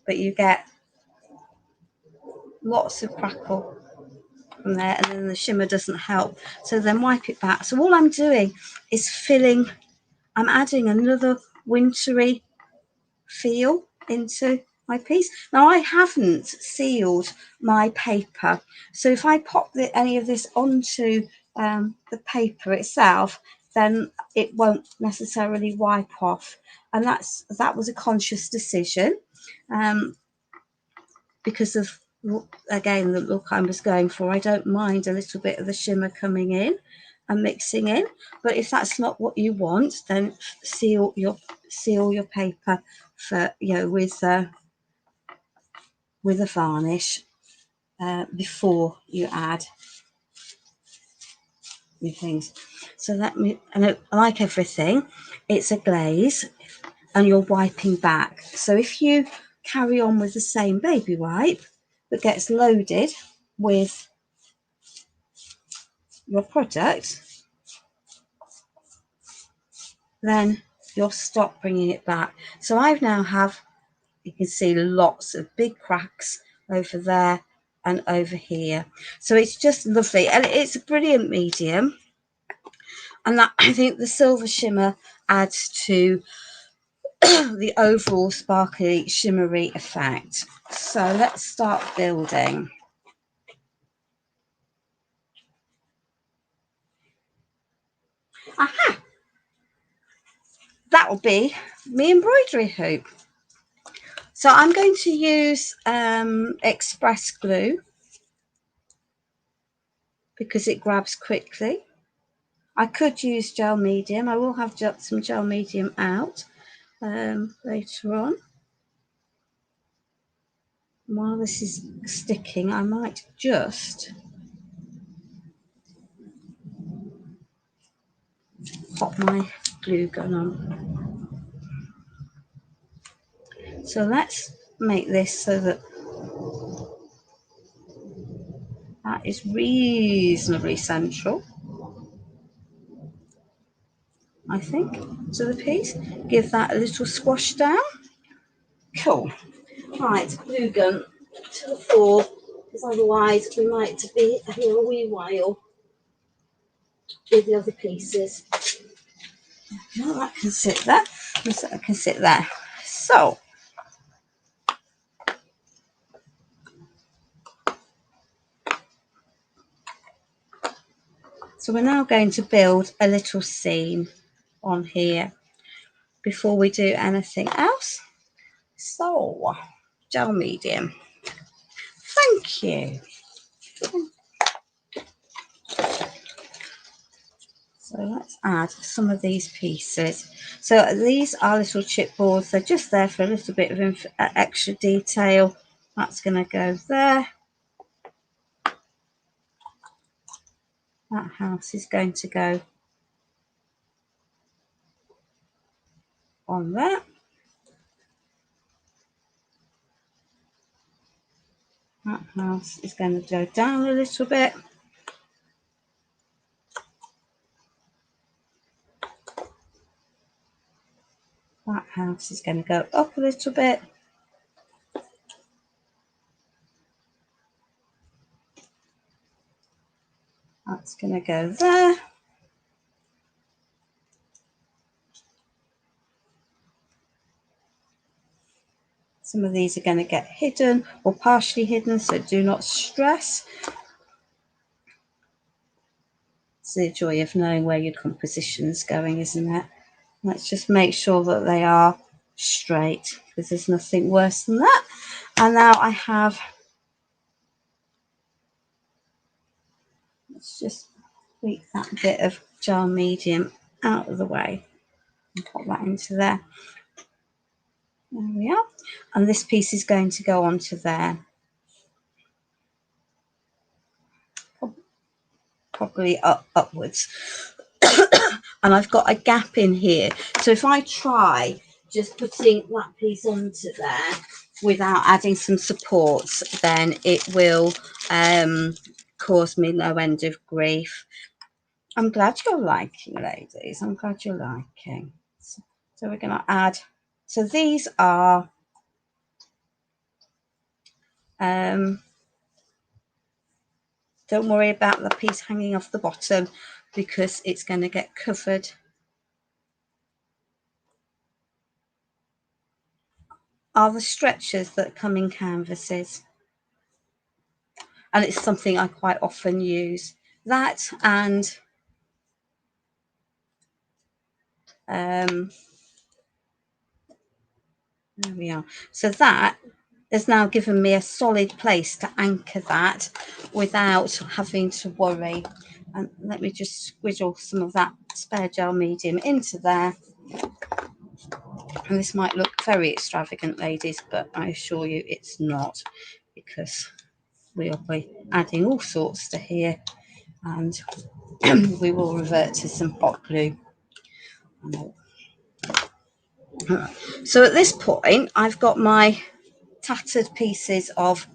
A: but you get lots of crackle from there, and then the shimmer doesn't help. So then wipe it back. So all I'm doing is I'm adding another wintry feel into my piece. Now I haven't sealed my paper, so if I pop any of this onto the paper itself, then it won't necessarily wipe off, and that was a conscious decision because of, again, the look I was going for. I don't mind a little bit of the shimmer coming in and mixing in, but if that's not what you want, then seal your paper for with a varnish before you add your things. So like everything, it's a glaze and you're wiping back. So if you carry on with the same baby wipe that gets loaded with your product, then you'll stop bringing it back. So I now have, you can see lots of big cracks over there and over here. So it's just lovely, and it's a brilliant medium. And that, I think the silver shimmer adds to the overall sparkly, shimmery effect. So let's start building. Aha! That will be my embroidery hoop. So I'm going to use express glue because it grabs quickly. I could use gel medium. I will have some gel medium out later on. While this is sticking, I might just pop my glue gun on. So let's make this so that that is reasonably central, I think, to the piece. Give that a little squash down. Cool. Right, glue gun to the fore, because otherwise we might be here a wee while with the other pieces. No, that can sit there. That can sit there. So we're now going to build a little scene on here before we do anything else. So, gel medium. Thank you. So let's add some of these pieces. So these are little chipboards. They're just there for a little bit of extra detail. That's going to go there. That house is going to go on there. That house is going to go down a little bit. That house is going to go up a little bit. That's going to go there. Some of these are going to get hidden or partially hidden, so do not stress. It's the joy of knowing where your composition is going, isn't it? Let's just make sure that they are straight, because there's nothing worse than that. And now I have, let's just tweak that bit of gel medium out of the way and pop that into there. There we are. And this piece is going to go onto there. Probably upwards. And I've got a gap in here. So if I try just putting that piece onto there without adding some supports, then it will cause me no end of grief. I'm glad you're liking, ladies. I'm glad you're liking. So we're going to add. So these are don't worry about the piece hanging off the bottom, because it's going to get covered. Are the stretchers that come in canvases, and it's something I quite often use. That and there we are. So that has now given me a solid place to anchor that without having to worry. And let me just squizzle some of that spare gel medium into there. And this might look very extravagant, ladies, but I assure you it's not, because we will be adding all sorts to here, and we will revert to some hot glue. So at this point, I've got my tattered pieces of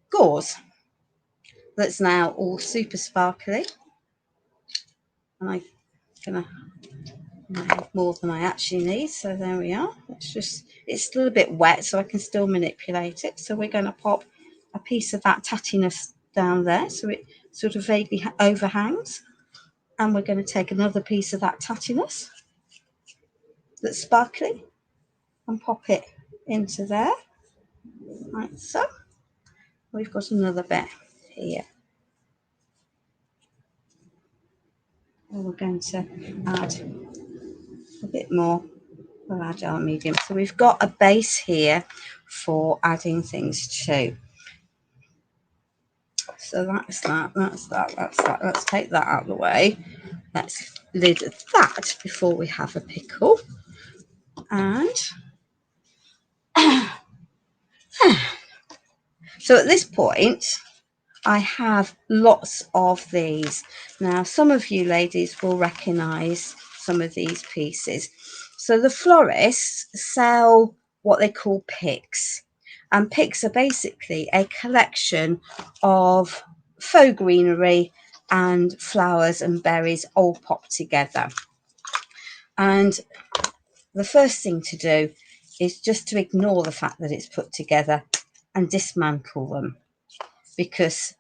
A: gauze that's now all super sparkly, and I'm gonna have more than I actually need. So there we are. It's a little bit wet, so I can still manipulate it. So we're going to pop a piece of that tattiness down there, so it sort of vaguely overhangs, and we're going to take another piece of that tattiness that's sparkly and pop it into there, like so. We've got another bit here, and we're going to add a bit more of our gel medium. So we've got a base here for adding things to. So that's that. Let's take that out of the way. Let's lid that before we have a pickle. And so at this point, I have lots of these. Now, some of you ladies will recognise some of these pieces. So the florists sell what they call picks. And picks are basically a collection of faux greenery and flowers and berries all popped together. And the first thing to do is just to ignore the fact that it's put together and dismantle them, because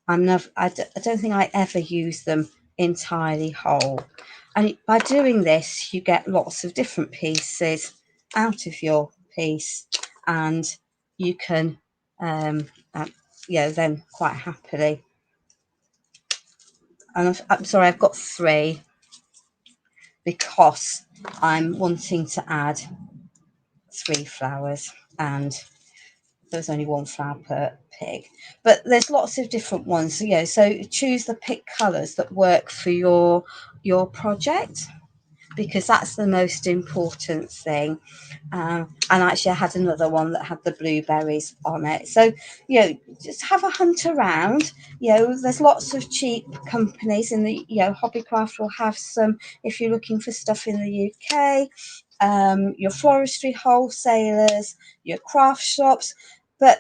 A: I don't think I ever use them entirely whole. And by doing this, you get lots of different pieces out of your piece, and you can, then quite happily. And I'm sorry, I've got 3 because I'm wanting to add 3 flowers, and there's only 1 flower per pig, but there's lots of different ones. So choose the pick colors that work for your project, because that's the most important thing. And actually I had another one that had the blueberries on it. So just have a hunt around. There's lots of cheap companies in the Hobbycraft will have some if you're looking for stuff in the UK. Your floristry wholesalers, your craft shops, but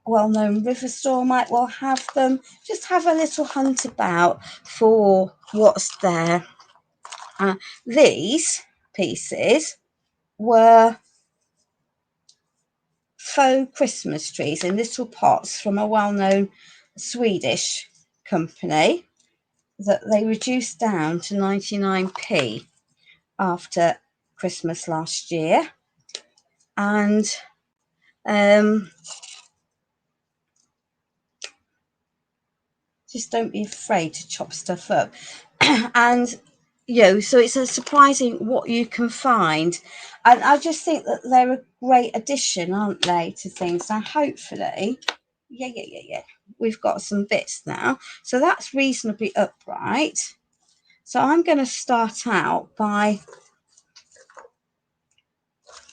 A: well-known river store might well have them. Just have a little hunt about for what's there. These pieces were faux Christmas trees in little pots from a well-known Swedish company that they reduced down to 99p after Christmas last year. And just don't be afraid to chop stuff up. And so it's a surprising what you can find, and I just think that they're a great addition, aren't they, to things. Now hopefully we've got some bits now, so that's reasonably upright. So I'm going to start out by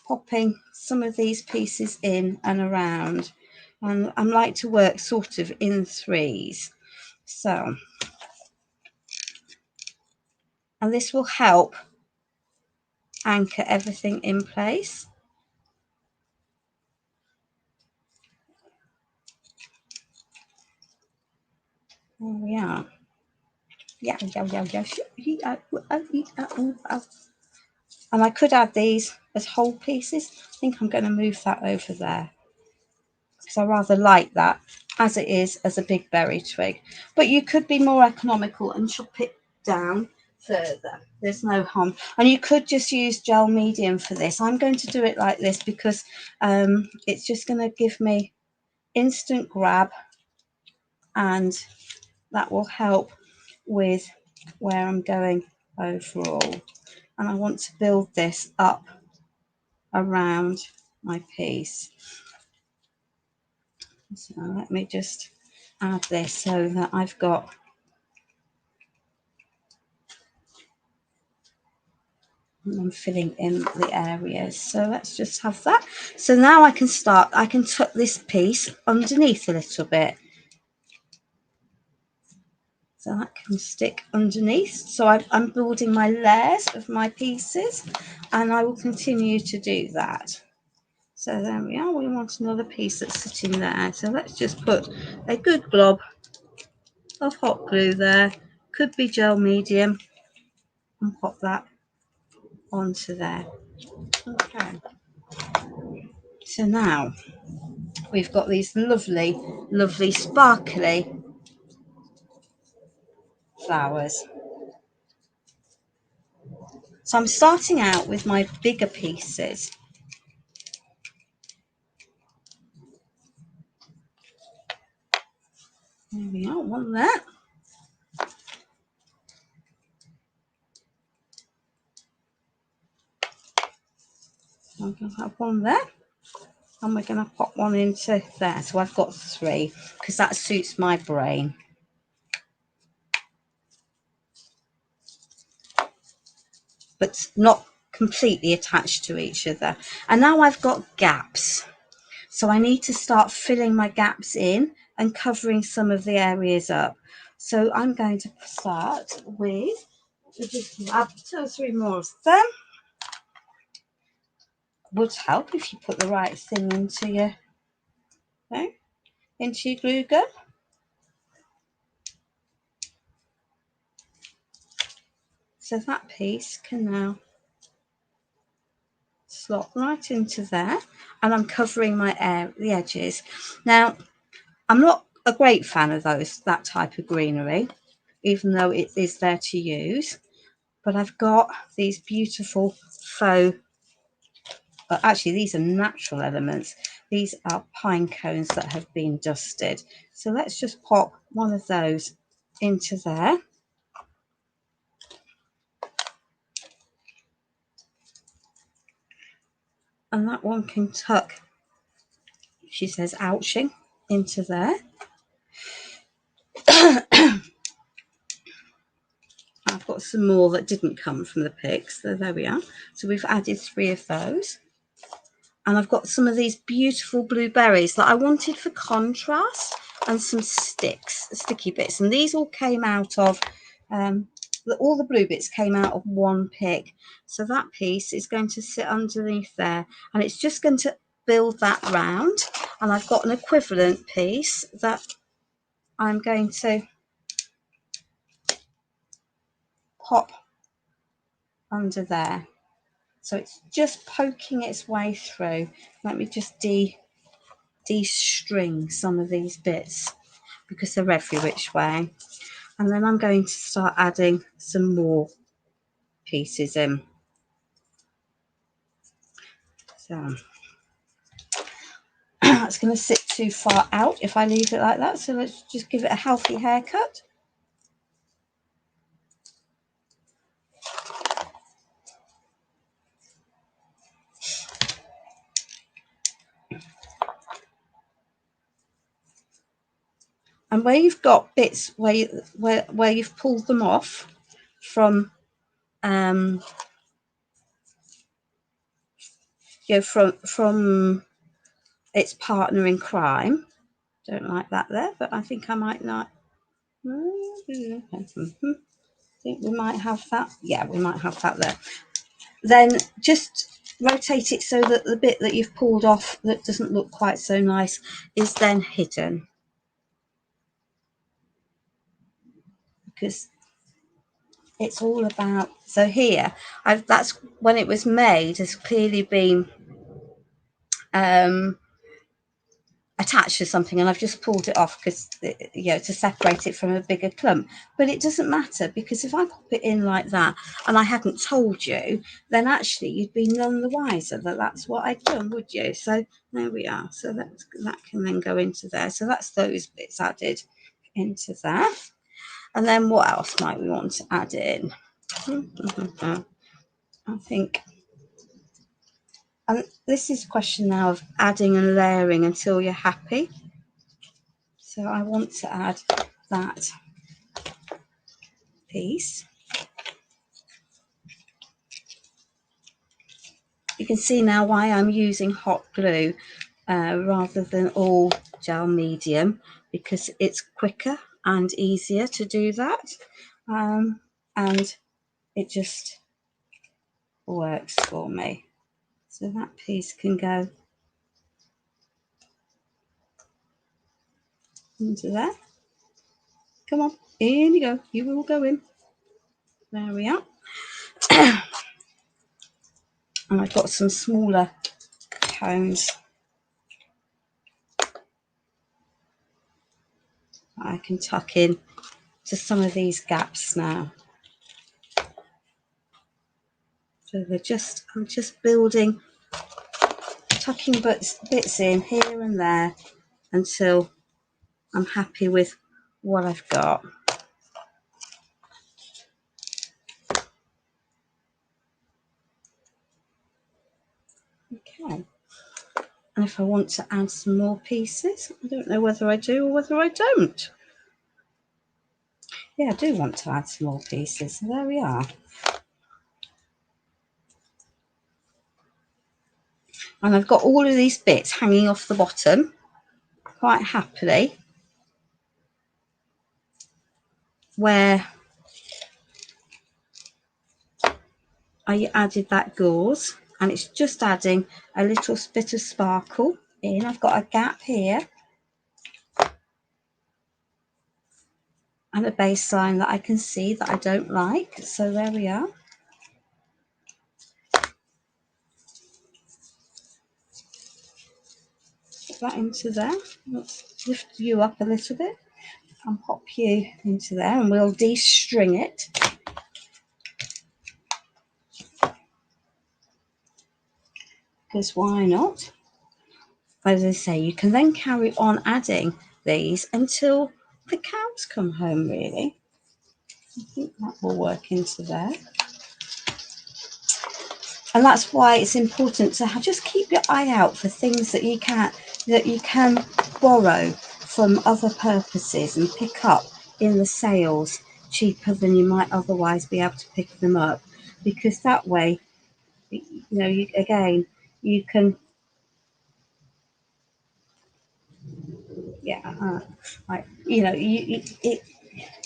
A: popping some of these pieces in and around, and I like to work sort of in 3s. So, and this will help anchor everything in place. There we are. And I could add these as whole pieces. I think I'm going to move that over there because I rather like that as it is as a big berry twig. But you could be more economical and chop it down further. There's no harm. And you could just use gel medium for this. I'm going to do it like this because it's just going to give me instant grab, and that will help with where I'm going overall. And I want to build this up around my piece. So let me just add this so that I've got I'm filling in the areas. So let's just have that. So now I can tuck this piece underneath a little bit. So that can stick underneath. So I'm building my layers of my pieces, and I will continue to do that. So there we are. We want another piece that's sitting there. So let's just put a good glob of hot glue there. Could be gel medium, and pop that onto there. Okay. So now we've got these lovely, lovely sparkly flowers. So I'm starting out with my bigger pieces. There we are, one there. I'm going to have one there. And we're going to pop one into there. So I've got 3 because that suits my brain. But not completely attached to each other. And now I've got gaps. So I need to start filling my gaps in and covering some of the areas up. So I'm going to start with, just add 2 or 3 more of them. Would help if you put the right thing into your, into your glue gun. So that piece can now slot right into there, and I'm covering my the edges. Now, I'm not a great fan of that type of greenery, even though it is there to use. But I've got these beautiful faux. Actually, these are natural elements. These are pine cones that have been dusted. So let's just pop one of those into there. And that one can tuck, she says, ouching, into there. I've got some more that didn't come from the pics. So there we are. So we've added 3 of those. And I've got some of these beautiful blueberries that I wanted for contrast, and some sticky bits. And these all came out of, all the blue bits came out of one pick. So that piece is going to sit underneath there, and it's just going to build that round. And I've got an equivalent piece that I'm going to pop under there. So it's just poking its way through. Let me just de-string some of these bits because they're every which way. And then I'm going to start adding some more pieces in. So that's going to sit too far out if I leave it like that. So let's just give it a healthy haircut. And where you've got bits where you've pulled them off from from its partner in crime, don't like that there, but I think I might not. I think we might have that. Yeah, we might have that there. Then just rotate it so that the bit that you've pulled off that doesn't look quite so nice is then hidden, because it's all about, so here that's when it was made has clearly been attached to something, and I've just pulled it off because, to separate it from a bigger clump. But it doesn't matter, because if I pop it in like that and I hadn't told you, then actually you'd be none the wiser that that's what I'd done, would you? So there we are. So that can then go into there. So that's those bits added into there. And then what else might we want to add in? I think, and this is a question now of adding and layering until you're happy. So I want to add that piece. You can see now why I'm using hot glue rather than all gel medium, because it's quicker and easier to do that, and it just works for me. So that piece can go into there. Come on, in you go. You will go in. There we are. And I've got some smaller cones I can tuck in to some of these gaps now. So I'm just building, tucking bits in here and there until I'm happy with what I've got. Okay. And if I want to add some more pieces, I don't know whether I do or whether I don't. Yeah, I do want to add some more pieces. So there we are. And I've got all of these bits hanging off the bottom quite happily, where I added that gauze, and it's just adding a little bit of sparkle in. I've got a gap here and a baseline that I can see that I don't like. So there we are. Put that into there. Let's lift you up a little bit and pop you into there, and we'll de-string it. Because why not? As I say, you can then carry on adding these until the cows come home, really. I think that will work into there. And that's why it's important to just keep your eye out for things that you can borrow from other purposes and pick up in the sales cheaper than you might otherwise be able to pick them up, because that way, you can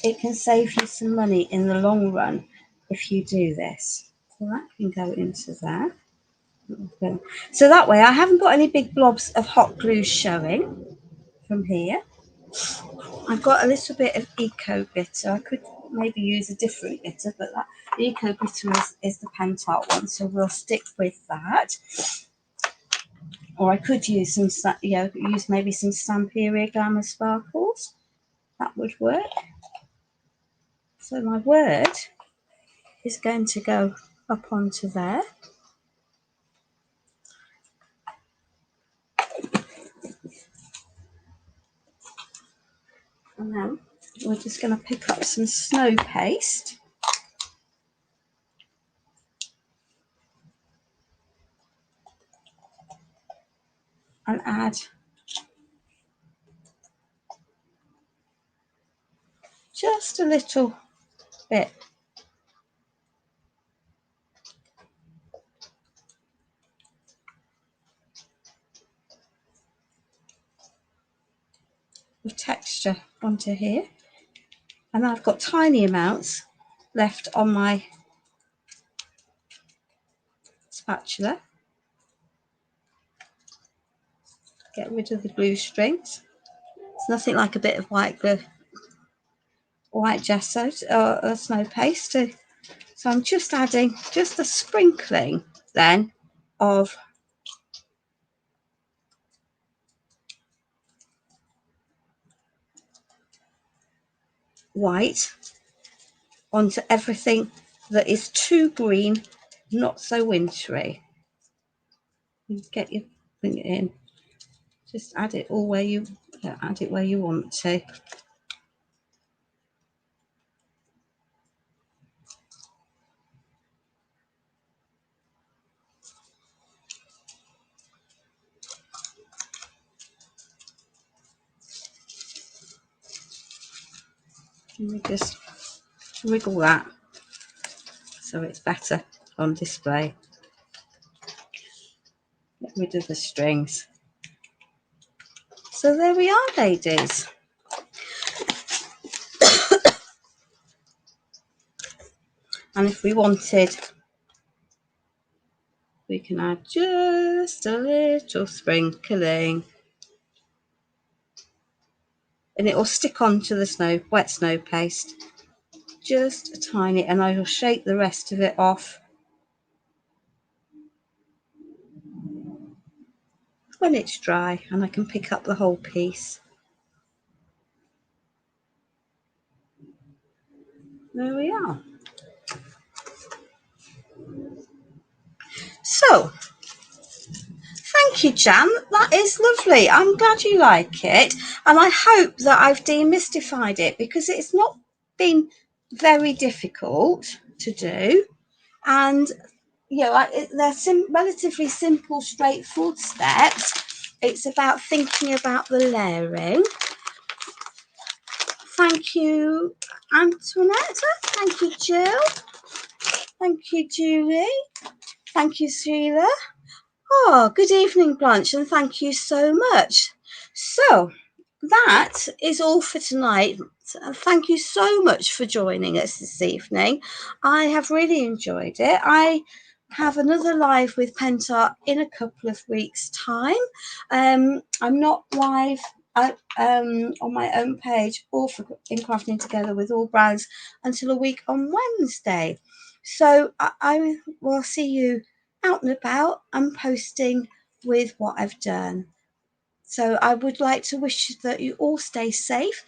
A: it can save you some money in the long run if you do this. So that can go into there. So that way I haven't got any big blobs of hot glue showing from here. I've got a little bit of eco glitter. I could maybe use a different glitter, but the eco glitter is the Pentacolor one, so we'll stick with that. Or I could use maybe some Stamperia Glamour Sparkles. That would work. So my word is going to go up onto there. And then we're just going to pick up some snow paste. And add just a little bit of texture onto here. And I've got tiny amounts left on my spatula. Get rid of the glue strings. It's nothing like a bit of white gesso or snow paste. So I'm just adding just a sprinkling then of white onto everything that is too green, not so wintry. You bring it in. Just add it all where you want to. And we just wriggle that so it's better on display. Get rid of the strings. So there we are, ladies. And if we wanted, we can add just a little sprinkling and it will stick onto the wet snow paste. Just a tiny, and I will shake the rest of it off when it's dry, and I can pick up the whole piece. There we are. So, thank you, Jan. That is lovely. I'm glad you like it, and I hope that I've demystified it, because it's not been very difficult to do, and they're relatively simple, straightforward steps. It's about thinking about the layering. Thank you, Antoinette. Thank you, Jill. Thank you, Julie. Thank you, Sheila. Oh, good evening, Blanche, and thank you so much. So, that is all for tonight. Thank you so much for joining us this evening. I have really enjoyed it. I have another live with Penta in a couple of weeks' time. I'm not live on my own page or in Crafting Together with All Brands until a week on Wednesday. So I will see you out and about and posting with what I've done. So I would like to wish that you all stay safe,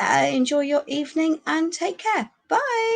A: enjoy your evening, and take care. Bye.